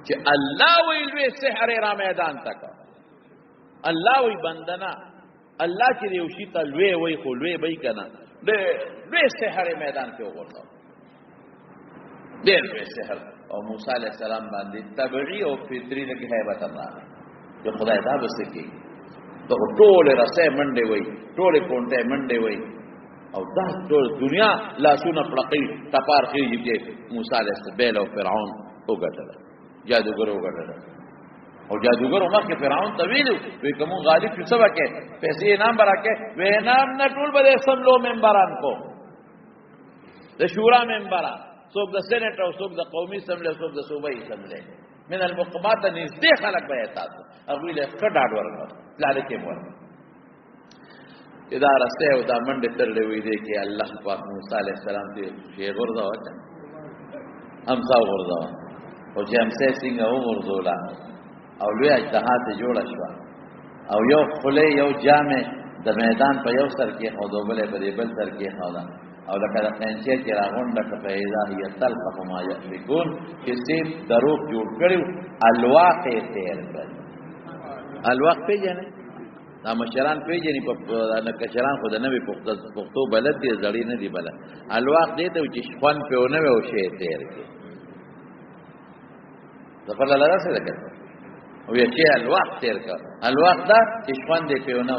چې الله وی سحر را میدان تک الله وی بندنا الله چې یو شی ته لوی وی خو لوی به کنه لوی سحر میدان کې وګورم ډېر لوی سحر او موسی علیہ السلام باندې طبيعي او فطري لکه هیبت الله چې خدای دا وسکي دا ټول رسې منډه وای ټول کونټه منډه وای او دا ټول دنیا لاسونه پړقې تپار کېږي چې موسی علیہ السلام او فرعون وګټل جادوګر وګټل او جادوګر مخکې فرعون ته ویلو وی کوم غالب څه وکړي پیسې انعام برکه و انعام نه ټول به سملو ممبران کو د شورا ممبران څوک د سېنټ او څوک د قومي سملې څوک د صوبایي سملې من المقامات نږدې خلک به تاسو هغه له کډاډ ورغله لاله کې مور اذا رسته او دا منډه ترلې وې دي کې الله پاک موسی عليه السلام دې شی وردا وکړ امسا وردا او چې امسه څنګه ورزولا او لوی اجتهاد جوړ شو او یو خله یو جامع د میدان په یو سر کې خودو بلې په بل سر کې خدا او لکه د پنځه کې راغونډه په پیدا هي تلقف ما یفکون چې سیم دروغ جوړ کړو الواقع تیر کړ الواقع پیژنه دا مشران پیژنې په نه کشران خو د نوې پښتو بلد دي زړی نه دی بلد الواقع دې ته چې خوان په ونه او شی تیر کې ظفر الله راځي لکه او یې چې الواقع تیر کړ الواقع دا چې خوان دې په ونه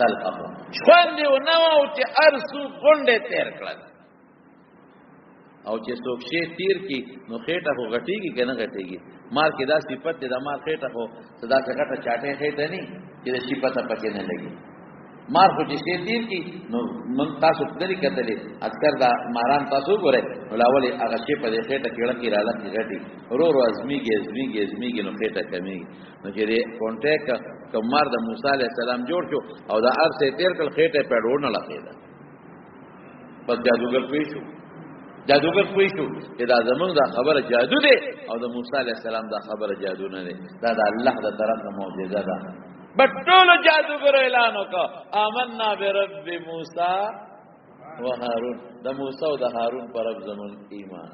تلقفو شخوندې ونه وه او چې هر څو غونډې تېر کړل او چې څوک شی تیر کی نو خېټه خو غټېږي که نه غټېږي مار کې دا صفت دی د مار خېټه خو څه داسې غټه چاټې خېټه نه چې د شي پته پکې نه لګي مار خو چې شی تیر کی نو من تاسو پدري کتلې اذکر دا ماران تاسو ګورئ نو لاولې هغه شی په دې خېټه کې لکه راځي چې غټي ورو ورو ازمیږي نو خېټه کمیږي نو چې دې کونټیک کمار د موسی عليه السلام جوړ شو او دا ارسه تیر کړ خېټه په ډور نه لګیدا پس جادوګر پوي شو چې دا زمونږ دا خبره جادو دی او د موسی عليه السلام دا خبره جادو نه دی دا د الله د طرف معجزه ده بټ ټول جادوګر اعلان وکړه آمنا برب موسی و هارون د موسی او د هارون پر رب زمون ایمان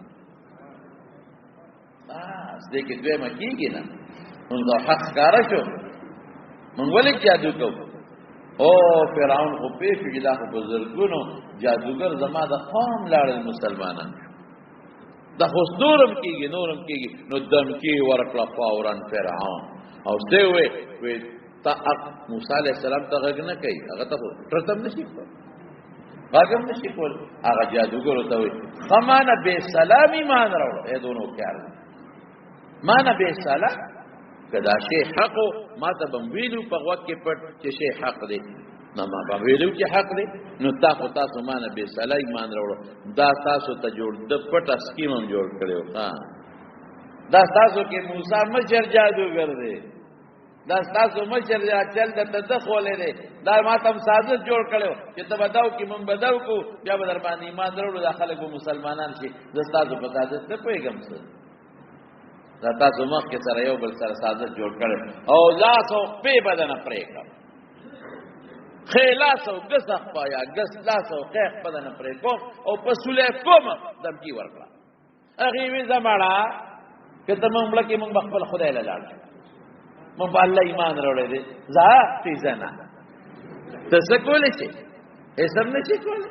بس دې کې دوی مکیږي نه موږ حق کار شو موږ ولې جادو کوو او فرعون خو پیش جدا خو بزرگونو جادوگر زما د قوم لاړل مسلمانان د خو نورم کیږي نو دم کی ورکړه فورن فرعون او ستوي وي تا موسی عليه السلام ته غږ نه کوي هغه ته ترتم نشي کول غږم نشي کول هغه جادوگر ته وي خمانه به سلام ایمان راوړ اې دونو کار مانه به سلام کدا شی حق ما ته بمویلو په وخت کې پټ چې شی حق دی نه ما بمویلو چې حق دی نو تاسو مانه به سلام ایمان راوړ دا تاسو ته جوړ د پټ اسکیم هم جوړ کړو ها دا تاسو کې موسی مشر جادوګر دی دا تاسو مشر یا چل د تدخل دی دا ما ته سازش جوړ کړو چې ته بداو کې مونږ بداو کو بیا به در باندې ایمان راوړو د خلکو مسلمانان شي د تاسو په سازش نه پوهیږم څه دا تاسو مخ کې سره یو بل سره سازش جوړ کړو او لاس او په بدن پرې کړ خلاص او غسخ پایا غس لاس او قیخ بدن پرې کو او پسوله کوم دمکی ورکړه اغه وی زماړه کته مونږ لکه مونږ خپل خدای له لاړ مونږ په الله ایمان راوړې دي ذات زنا څه کولې شي هیڅ نه شي کولې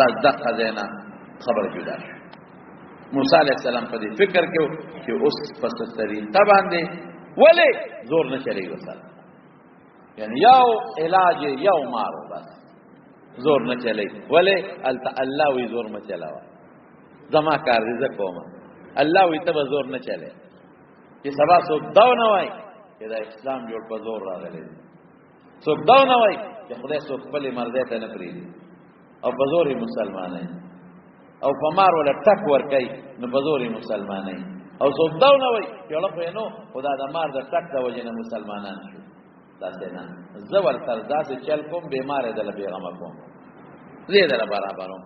بس دغه زنا خبر جوړه موسی علیہ السلام په دې فکر کې چې اوس پس طریقه باندې ولې زور نه چلی وسه یعنی یو علاج یو مارو بس زور نه چلی ولې الله وی زور ما چلاوا زما کار دې کومه الله وی ته زور نه چلی چې سبا څوک دا نه وای چې دا اسلام جوړ په زور راغلی څوک دا نه وای چې خدای څوک خپل مرزه ته نه پریږدي او په زور مسلمانای او فمار ولا ټک ور کوي نو بزوري مسلمانای او څوک دا نه وای چې له خو نو خدا د مار د ټک د وجنه مسلمانان شو دا څنګه زور تر ذات چل کوم بیمار دل بیغم کوم زیاده برابرو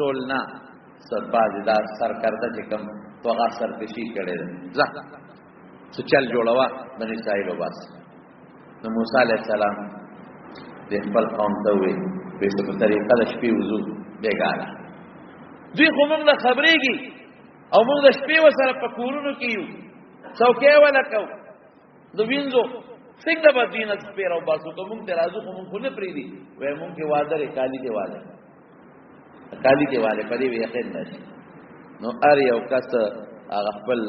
ټولنا سرباز دا سرکرده چې کوم توغه سرکشي کړي ځه څه چل جوړوا بني اسرائیل وباس نو موسی عليه السلام د خپل قوم ته وی په څه طریقه د شپې وضو بیګاله دوی خو موږ له خبرېږي او موږ د شپې وسره په کورونو کې یو څوکۍ ولا کو د وینځو څنګه به دین شپې راو باسو ته موږ ته راځو خو موږ نه پریدي وای موږ کې وعده لري کالی دی وعده په دې یقین نشي نو ار یو کس هغه خپل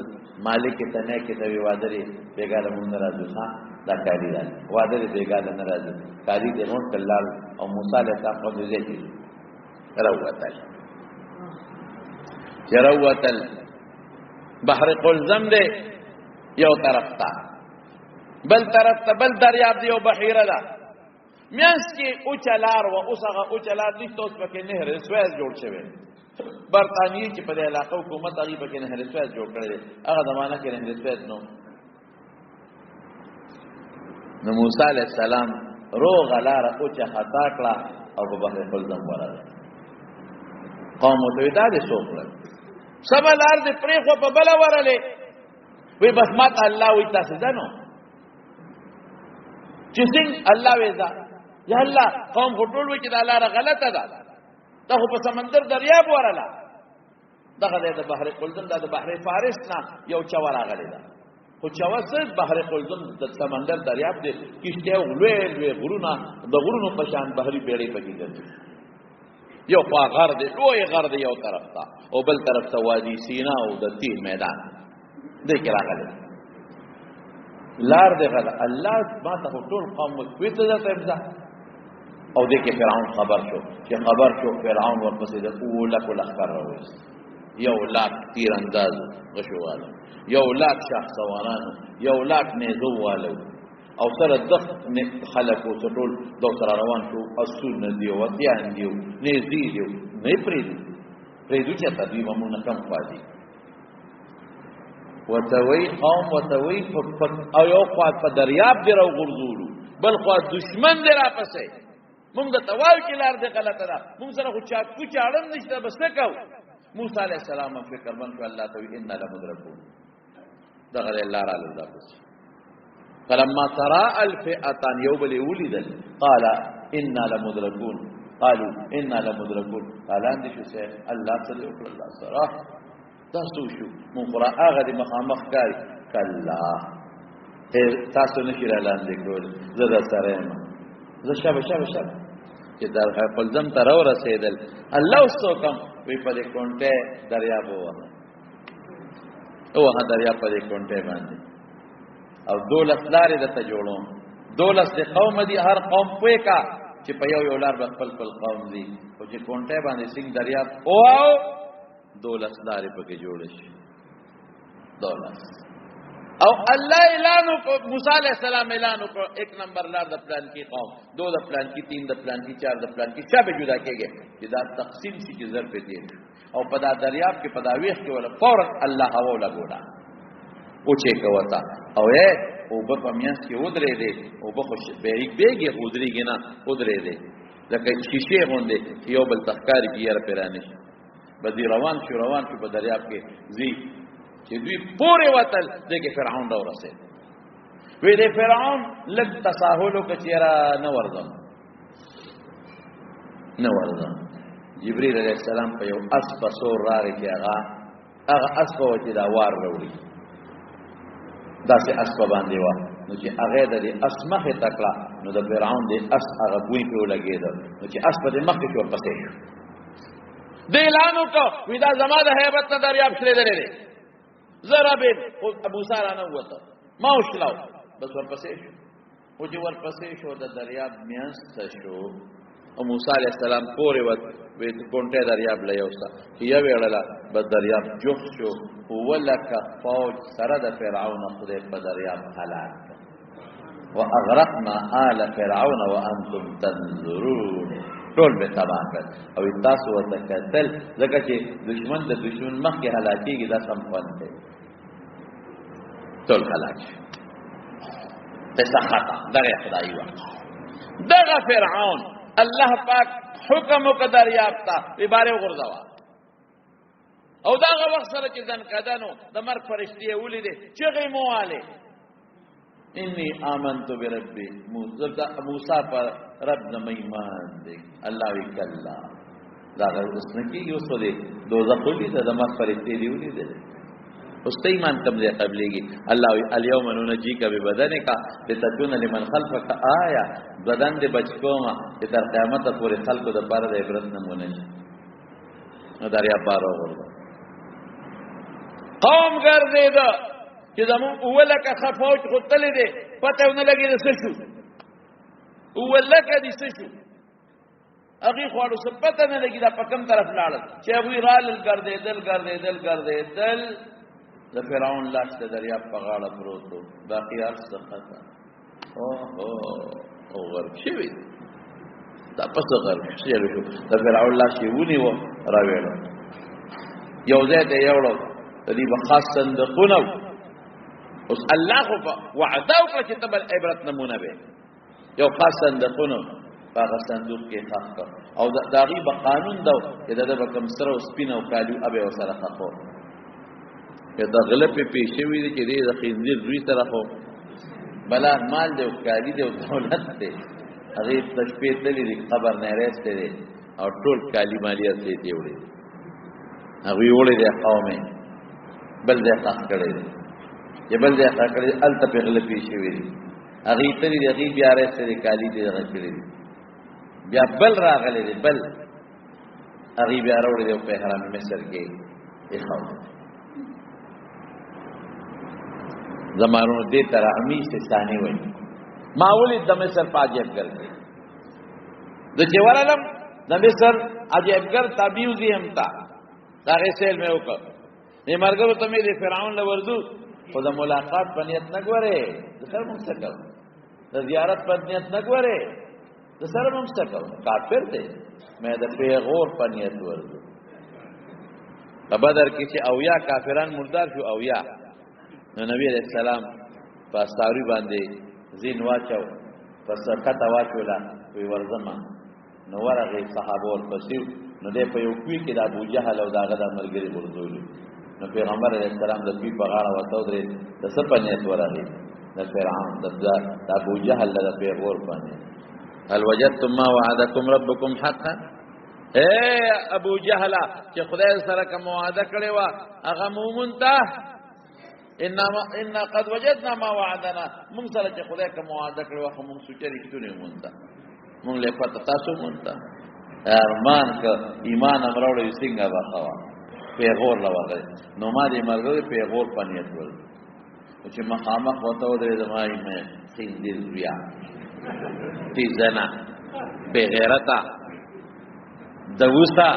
مالک ته نه کې ته وعده لري بیګاله موږ نه راځو ها دا کالی دی وعده لري بیګاله نه راځي کالی دی نو کلال او موسی علیه السلام په دې کې راوته جروتل بحر قلزم دے یو طرف تا بل طرف تا بل دریاب دی یو بحیره دا میانس کی اوچلار و اوسغه اوچلار نشته اوس پکې نهر سویس جوړ شوی برطانیې چې په دې علاقه حکومت هغه پکې نهر سویس جوړ کړی هغه زمانہ کې نهر سویس نو موسی علیہ السلام روغ لار اوچه خطا کړه او په بحر قلزم ورغله قوم ته دا دې سوکړه سبا لار دې پرې خو په بل ورلې وی بس مات الله وی تاسو دنو چې څنګه الله ویزا یا الله قوم ټول وی چې دا لار غلطه ده دا خو په سمندر دریاب ورلا دغه د بحر قلزم د بحر فارس نه یو چور راغلی دا خو چور څه بحر قلزم د سمندر دریاب دی کیشته لوی غرونه د غرونو په شان بحري بیړۍ پکې ګرځي یو خوا غر دی لوی غر دی یو طرف ته او بل طرف ته وادي سینا او د تیر میدان دې کې راغلی لار دې غل الله ما ته ټول قوم وي ته ځه تمزه او دې کې فرعون خبر شو چې خبر شو فرعون ورپسې د اوله کو لخر راوست 1 لاک تیر انداز غشواله 1 لاک شاه سوارانو 1 لاک نيزو والو او سره دغ خلقو ټول دو سره روان شو اصول دیو وتیان دیو نيزي دیو نه پریدو چې تدوی مونږ کم پاتې وتوي قوم وتوي او یو خوا په دریاب دی راو غرزولو بل خوا دشمن دی را پسې مونږ د توال کې لار دی غلطه ده مونږ سره خو چا کو چاړم نشته بس نکاو موسی علیہ السلام فکر من کو الله تعالی ان لمدرکون دغه الله را الله بس فلما ترى الفئتان يوبل ولد قال انا لمدركون قالوا انا لمدركون قال اندې شو سه الله تعالی او الله سره تاسو شو مون قرآن هغه د مخامخ کاری کلا تاسو نشی را لاندې کول زړه سره زه شابه چې در خپل ځم تر ورسېدل الله وسوکم وی په دې کونټه دریاب وره او هغه دریاب په دې کونټه باندې او 12 لارې د ته جوړوم 12 د قوم دي هر قوم پوي کا چې په یو لار خپل قوم دي او چې کونټه باندې سنگ دریاب او 12 لارې پکې جوړ شي 12 او الله اعلان کو موسی علیہ السلام اعلان کو 1 نمبر لار د پلان کی قوم 2 د پلان کی 3 د پلان کی 4 د پلان کی چا به جدا کېږي چې دا تقسیم شي چې ضرب دي او په دا دریاب کې په دا ویخ کې ولا فورا الله هوا ولا ګوډا او چې کوتا او او په پمیاس کې ودرې دي او په خوش بیګي ودرېږي نه ودرې دي لکه شیشه غوندې یو بل تخکار کیږي پیرانه بدی روان شو په دریاب کې زی چې دوی پورې وتل دغه فرعون را ورسېد وی د فرعون لږ تساهل وکړه نه ورځم جبرئیل علیہ السلام په یو اسب سور راغی چې هغه اسب و چې دا وار وروړي داسې اسب باندې و نو چې هغه د اسمخه تکړه نو د فرعون د اس هغه بوی په لګېدل نو چې اسب د مخ کې ورپسې شو د اعلانو کو وی دا زما د هیبت نه دریاب شلې درې زرابین ابو سارا نه وته ما وشلاو بس ورپسې شو او چې ورپسې شو د دریاب میانست شو او موسی علیہ السلام پورې وې کونټه دریاب لایوسا چې یو ویړلا بس دریاب جوخ شو ولک فوج سره د فرعون خدای په دریاب هلاک واغرقنا آل فرعون وانتم تنظرون ټول به تباہ کړ او تاسو ورته کتل ځکه چې دشمن د دشمن مخ کې هلاکیږي دا سم فن دی ټول هلاک تسخطا دغه خدای و دغه فرعون الله پاک حکم وکړ یافتا عبارت وګرځوا او داغه وخت سره چې ځن کدانو د مرګ فرشتي ولیدې چې غي مواله انی آمنت بربی موسی پر رب نم ایمان دے اللہ وکلا دا اس نے کی اس دے دوزخ لی ته د مرګ فرشتي دی ولیدې اس ته ایمان تم دې قبلېږي الله الیوم ننجیک ببدنک لتكون لمن خلفک آیا بدن دې بچکوما چې تر قیامت پورې خلکو د پاره د عبرت نمونه شي نو دریا پاره ورغله قوم ګرځید چې زمون اولکه خفوج غتلې دي پته ونه لګي د څه شو اولکه دي څه شو اغي خوړو څه پته نه لګي دا په کوم طرف لاړل چې ابو رال ګرځیدل د فرعون لاس ته دریاب په غاړه پروت و باقي ارسخته او غرق شوی دا پس غرق شوی د فرعون لاس یې ونیو راوېړو یو ځای ته یوړو د دې بخاص صندوقونه اوس الله خو وعده وکړه چې تبل عبرت نمونه به یو خاص صندوقونه هغه صندوق کې خاص کړ او دا غي په قانون دا چې دا به کوم سره او سپینه او کالو ابه وسره خاطو دا غلط په پیښې وی دي چې د خنزیر دوی سره خو بلا مال دی او کالی دی او دولت دی هغه تشبیه دلی دی خبر نه راځي دی او ټول کالی مالیات دی وړي هغه وړي دی قومه بل دې خاص کړي یبل دې خاص کړي الته په غلط پیښې وی دي هغه تری دی هغه بیا راځي دی کالی دی هغه کړي بیا بل راغلي دی بل هغه بیا وړي دی په حرام مصر کې یې خاص زمانونو دې تر امی سے ثانی وای ما ولید د مصر پاجبګر د چې ورالم د مصر عجیبګر تابعوزی هم تا هغه سیل مې وکړ نه مرګو ته مې د فرعون له ورزو خو د ملاقات په نیت نه ګوره د سره مونږ څه د زیارت په نیت نه ګوره د سره مونږ څه کافر دی مې د پیغور په نیت ورزو په بدر کې چې اویا کافران مردار شو اویا نو نبی علیہ السلام په ستاوري باندې زین واچو پس کته واچولا وی ورزما نو ورغه صحابه ورپسې نو دې په یو کوي کې د ابو جهل او داغه د مرګري ورزول نو پیغمبر علیہ السلام د پی په غاړه وتاو درې د سپنیت ورغه د فرعون د ابو جهل د پیغور باندې هل وجدتم ما وعدكم ربكم حقا اے ابو جهل چې خدای سره کوم وعده کړی و هغه مومنته ان قد وجدنا ما وعدنا مونږ سره چې خدای کوم وعده کړی و خو مونږ سوچري کېدونه مونږه مونږ له پته تاسو مونږه ارمان ک ایمان امروړې څنګه واخوا پیغور لوغه نو ما دې مرګ پیغور پنیت ول چې مخامخ وته درې زمای مې خندل بیا دې زنا به غیرتا دوستا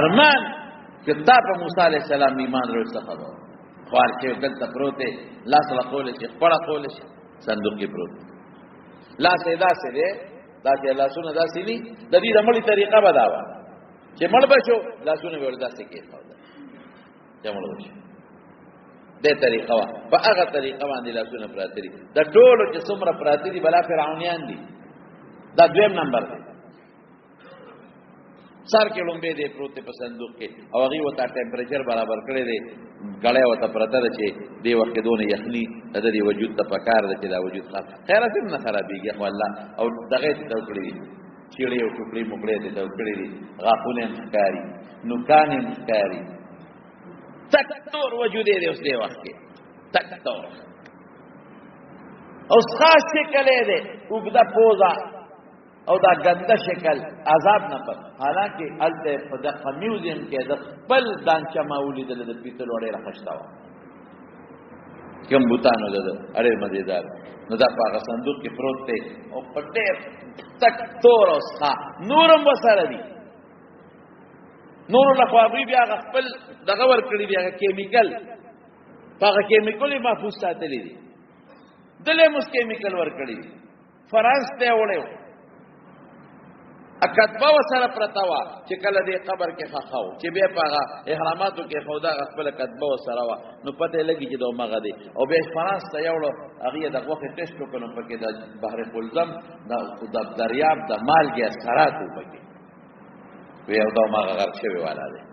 ارمان کتاب موسی علیہ السلام ایمان ورو څخه خوار کې دلته پروته لاس لا کول شي پړه کول شي صندوق کې پروت لاس ادا سره دا چې لاسونه داسې ني د دې رمړی طریقه بداوه چې مړ بشو لاسونه وردا سي کې خاله چې مړ بشو دې طریقه وا په هغه طریقه باندې لاسونه پراتري د ټولو چې څومره پراتري بلا فرعونیان دي دا دویم نمبر دی سر کې لومبه دې پروت په صندوق کې او هغه وتا ټمپریچر برابر کړی دی غړې وته پرته ده چې دې وخت دونه یخني د دې وجود ته پکار ده چې دا وجود خاص خیره سم نه خرابېږي خو الله او دغه ته وکړي چیړې او ټوکړې مګړې ته وکړي غاپونه ښکاری نوکان ښکاری تک تور وجود دې اوس دې وخت کې تک تور او خاص شکل دې وګدا پوزا او دا ګنده شکل عذاب نه پر حالانکه الته په دغه میوزیم کې د خپل دانچا ماولی د پیتل وړې راخښتا و کوم بوتانو ده اړې مزیدار نو دا په صندوق کې پروت دی او پټه تک تور اوسه نورم وسره دي نور له خواږي بیا خپل دغه ور کړی بیا کیمیکل هغه کیمیکل محفوظ ساتلی دي دله مس کیمیکل ور کړی فرانس ته وړو اکتبه وسره پرتاوا چې کله دې قبر کې خخاو چې به پاغه احراماتو کې خدا خپل کتبه وسره وا نو پته لګي چې دوه مغه دي او به فرانس ته یوړو هغه د وخت ټیسټ وکړو پکې د بحر قلزم د دریاب د مالګي اثرات وکړي وی او دا مغه غرق شوی والا دي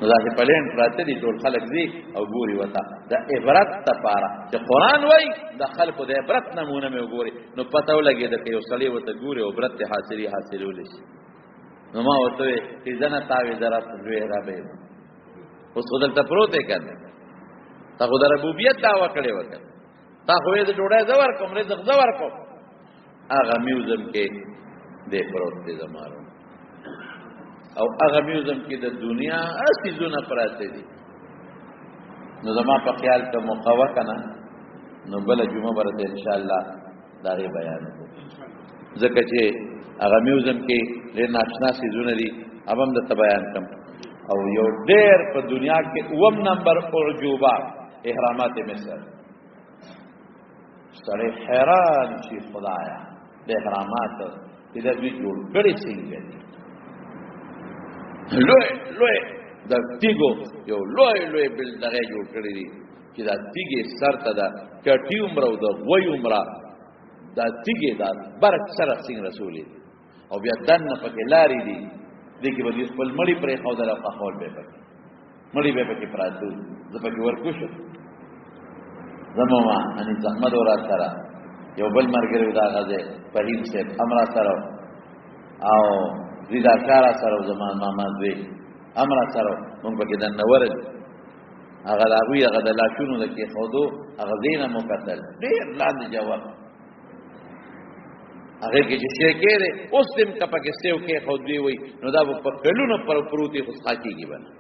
نو دا چې پلین پراته دي ټول خلک دي او ګوري وتا د عبرت لپاره چې قران وای د خلکو د عبرت نمونه مې وګوري نو پته ولګي د یو صلی وته ګوري او عبرت حاصلول شي نو ما وته چې ځنه تاوي ذرا لوی را به اوس خدای پروته کنه تا خدای ربوبیت دعوا کړي وکړه تا خو دې ډوړې زور کوم رزق زور کوم هغه میوزم کې دې پروت دې زمارو او هغه میوزم کې د دنیا اصلي زونه پراته دي نو زما په خیال ته مقوا کنه نو بل جمعه برته ان شاء الله دا غي بیان ځکه چې هغه میوزم کې ډېر ناشنا سي زونه دي اوبم د بیان کوم او یو ډېر په دنیا کې اوم نمبر اعجوبه احرامات مصر سره حیران شي خدایا د احرامات چې د دې جوړ کړي څنګه دي لوی دا تیګو یو لوی بل دغه جوړ کړی دي چې دا تیګي سر ته دا کټي عمره او دا وای عمره دا تیګي دا برک سره څنګه رسولي او بیا دنه پکې لاري دي دغه به خپل مړی پرې خو دا په خول به پکې مړی به پکې پراتو زه پکې ورکوشم زموما ان زحمت ورا سره یو بل مرګره دا غزه فهیم سے امر سره او زیدا کارا سره زمان ماما دوی امر سره مونږ پکې د نورد هغه لاوی هغه د لاشونو د کې خودو هغه دینه مقتل ډیر لاندې جواب هغه کې چې شي کېره اوس تم کپه کې سیو کې خود دی وي نو دا په کلونو پر پروتي خو ښاکيږي باندې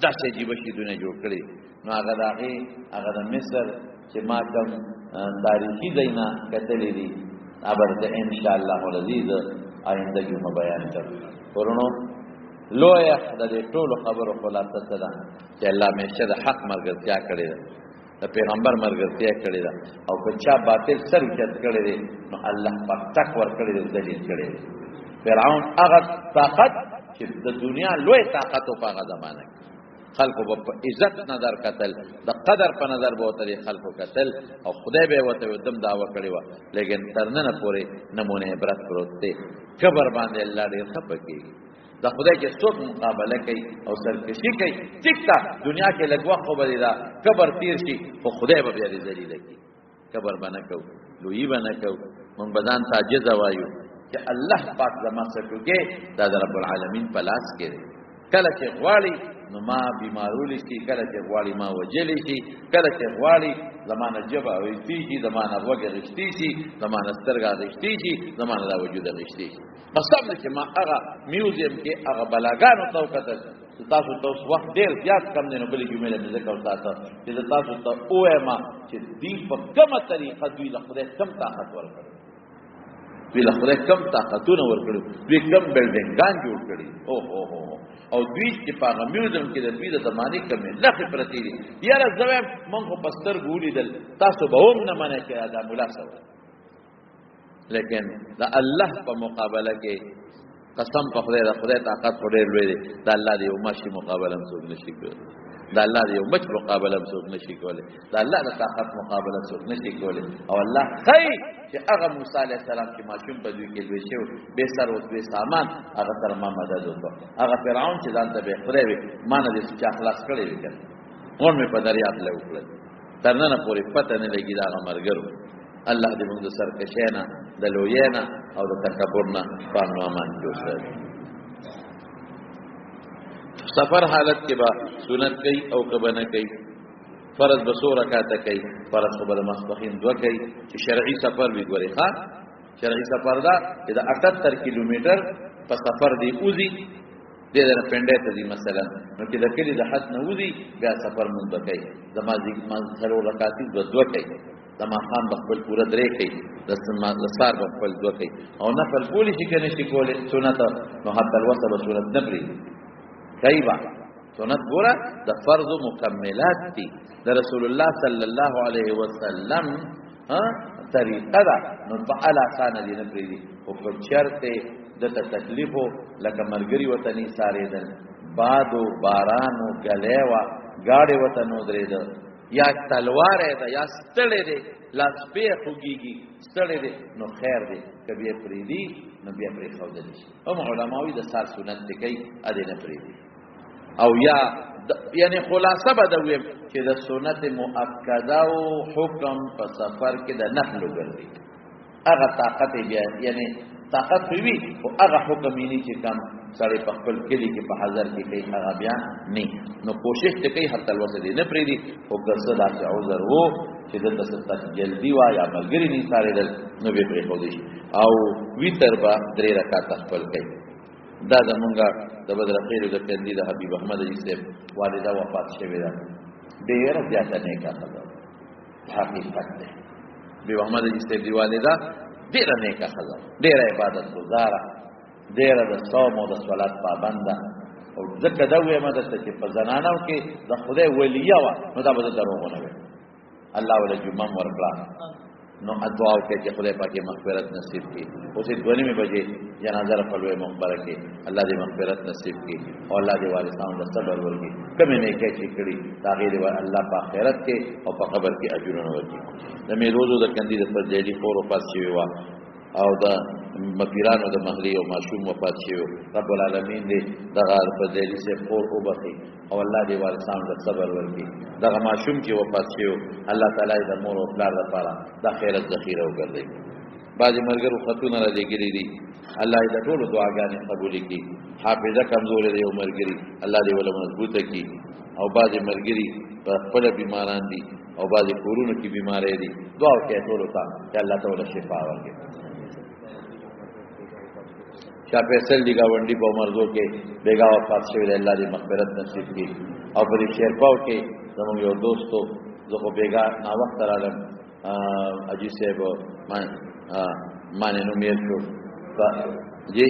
داسې عجیبه شیدونه جوړ کړي. نو هغه د هغې هغه د مصر چې ما کوم تاریخي ځای نه کتلي دي هغه به انشاءالله العزیز آینده کې مو بیان کړو. ورونو لویه د دې ټولو خبرو خلاصه څه ده چې الله همیشه د حق ملګرتیا کړې ده، د پیغمبر ملګرتیا کړې ده، او که چا باطل سر اوچت کړی دی نو الله پاک ټک ورکړی دی، دلیل کړی دی. فرعون هغه طاقت چې د دنیا لوی طاقت و په هغه زمانه کې خلقو به په عزت نظر کتل، د قدر په نظر به ورته خلقو کتل، او خدای به ورته دم دعوه کړې وه. لیکن تر ننه پورې نمونه عبرت پروت دی. کبر باندې الله ډېر خفه کېږي. د خدای چې څوک مقابله کوي او سرکشي کوي، ټیک ده دنیا کې لږ وخت خو به دا کبر تیر شي، خو خدای به بیا دې ذلیله کړي. کبر به نه کوو، لویي به نه کوو، موږ به ځان ته عاجزه وایو چې الله پاک زما څه ټوکې دا د رب العالمین په لاس کې دی. کله چې غواړي نو ما بیمارولی شي، کله چې غواړي ما وجلی شي، کله چې غواړي زمانه جبه غشتي شي، زمانه غوږ غشتي شي، زمانه سترګه غشتي شي، زمانه دا وجود غشتي شي. قسم دې چې ما هغه میوزیم کې هغه بلاګانو ته وکتل، تاسو ته اوس وخت ډېر زیات کم دی، نو بلې جملې مې ذکر وساته چې تاسو ته ووایم چې دوی په کومه طریقه دوی له خدای کم طاقت ورکړي، دوی له خدای کم طاقتونه ورکړي، دوی کم بلډینګان جوړ کړي. او دوی چې په هغه میوزیم کې د دوی د زمانې کمې نښې پرتې دي. یاره زه وایم موږ خو په سترګو ولیدل، تاسو به هم نه منئ چې دا ملا څه وایي. لیکن د الله په مقابله کې قسم په خدای، د خدای طاقت خو ډېر لوی دی. د الله د یو ماشي مقابله هم څوک نشي کولی، د الله د یو مچ مقابله هم څوک نشي کولی، د الله د طاقت مقابله څوک نشي کولی. او الله ښایي چې هغه موسی علیه السلام چې ماشوم په دوی کې لوی شوی بې سر او بې سامان، هغه سره ما مدد وکړ. هغه فرعون چې ځان ته بې خدای وي، ما نه دې چا خلاص کړی وي که غون مې په دریاب له وکړل. تر ننه پورې پته نه لګي د هغه ملګرو. الله دې موږ د سرکشۍ نه، د لویۍ نه او د تکبر نه په امن و امان کې وساتي. سفر حالت کې به سنت کوي او که به نه کوي. فرض به څو رکعاته کوي؟ فرض خو به د ماسپښین 2 کوي چې شرعي سفر وي. ګورې ښه شرعي سفر دا چې د 78 کیلومتر په سفر دی وځي، دې د پنډۍ ته ځي مثلا، نو چې د کلي د حد نه وځي بیا سفر مونږ به کوي. د مازدیګر څلور رکعاتې به 2 کوي، د ماښام به خپل پوره 3 کوي، د سهار به خپل 2 کوي. او نفل کولی شي که نه شي کولی سنت، نو حتی الوسه به سنت نه پرېږدي کوي به. سنت ګوره د فرض مکملات دي، د رسول الله صلی الله علیه وسلم طریقه ده، نو په اعلی اسانه دي نه پرېږدي. خو که چېرته دته تکلیف و لکه ملګري ورته نه ایسارېدل، باد و باران و ګلی وه، ګاډې ورته نه ودرېده، یا تلواره ده یا ستړی دی، لاس پې خوږېږي ستړی دی، نو خیر دی. که بیا پرېږدي نو بیا پرېښودلی شي. هم علماوي د سار سنت دی کوي، ادې نه پرېږدي. او یا یعنی خلاصه به ده ویم چې د سنت مؤکده او حکم په سفر کې د نفل وګرځي. هغه طاقت بیا یعنی طاقت وي، خو هغه حکم یې نه چې کم سړی په خپل کلي کې په حضر کې کوي، هغه بیا نه. نو کوشش ته کوي حتی الوسه دې نه پرېږدي. خو که څه داسې عذر و چې دلته څه جلدي وه یا ملګري نه ایسارېدل، نو بیا پرېښودی شي. او ویتر به 3 رکعاته خپل کوي. دا زمونږ د بدرخیلو د کندي د حبیب احمد حجي صاحب والده وفات شوې ده، ډېره زیاته نیکه ښځه، حقیقت دی. حبیب احمد حجي صاحب دی والده ډېره نیکه ښځه، ډېره عبادت ګزاره، ډېره د صوم او د صلات پابنده. او ځکه دا ویم درته چې په زنانو کې د خدای ولیه وه، نو دا به زه دروغ ونه ویم. الله وله جمعه م ورکړه، نو دعا وکړئ چې خدای پاک یې مغفرت نصیب کړي. اوس یې 2:30 بجې جنازه را په لویه مقبره کې، الله دې مغفرت نصیب کړي او الله دې وارثانو ته صبر ورکړي. کومې نیکۍ چې کړي د هغې دې الله په آخرت کې او په قبر کې اجرونه ورکړي. د میروزو د کندي د فضیلي خور وفات شوې وه، او د مپیرانو د محلي او ماشوم وفات شوی. رب العالمین دې دغه فضیلي صاحب خور وبخي او الله دې وارثانو ته صبر ورکړي. دغه ماشوم چې وفات شوی الله تعالی د مور او پلار لپاره د خیرت ذخیره وګرځي. بعضې ملګرو خطونه را لېږلي دي، الله دې د ټولو دعاګانې قبولې کړي. حافظه کمزورې دی یو ملګري، الله دې وله مضبوطه کړي. او بعضې ملګري په خپله بیماران دي او بعضې کورونو کې بیماری دي. دعا وکړئ ټولو ته چې الله ته وله شفا ورکړي. شاه فیصل دی گاونډي په مرزو کې بیګا وفات شوی دی، الله دې مغفرت نصیب کړي. او په دې شیرپاو کې زموږ یو دوستو زه خو بیګا ناوخته راغلم، حاجي صاحب مانې نوم یې شو جی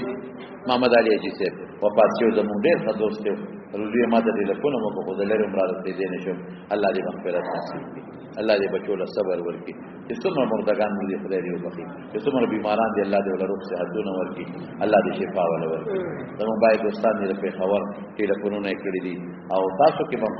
محمد علي حاجي صاحب وفات شوی، زموږ ډېر ښه دوست دی. روزي ما ته ټلیفون وکړ خو زه لرې هم رارسېدی نه شم. الله دې مغفرت نصیب کړي، الله دې بچو له صبر ورکړي. چې څومره مردگان مو دې خدای دې وبخي، چې څومره بیماران دې الله دې ول روغ صحتونه ورکړي، الله دې شفا ول ورکړي. زموږ باید دوستان دې په خبر ټلیفونونه کړی دي او تاسو کې هم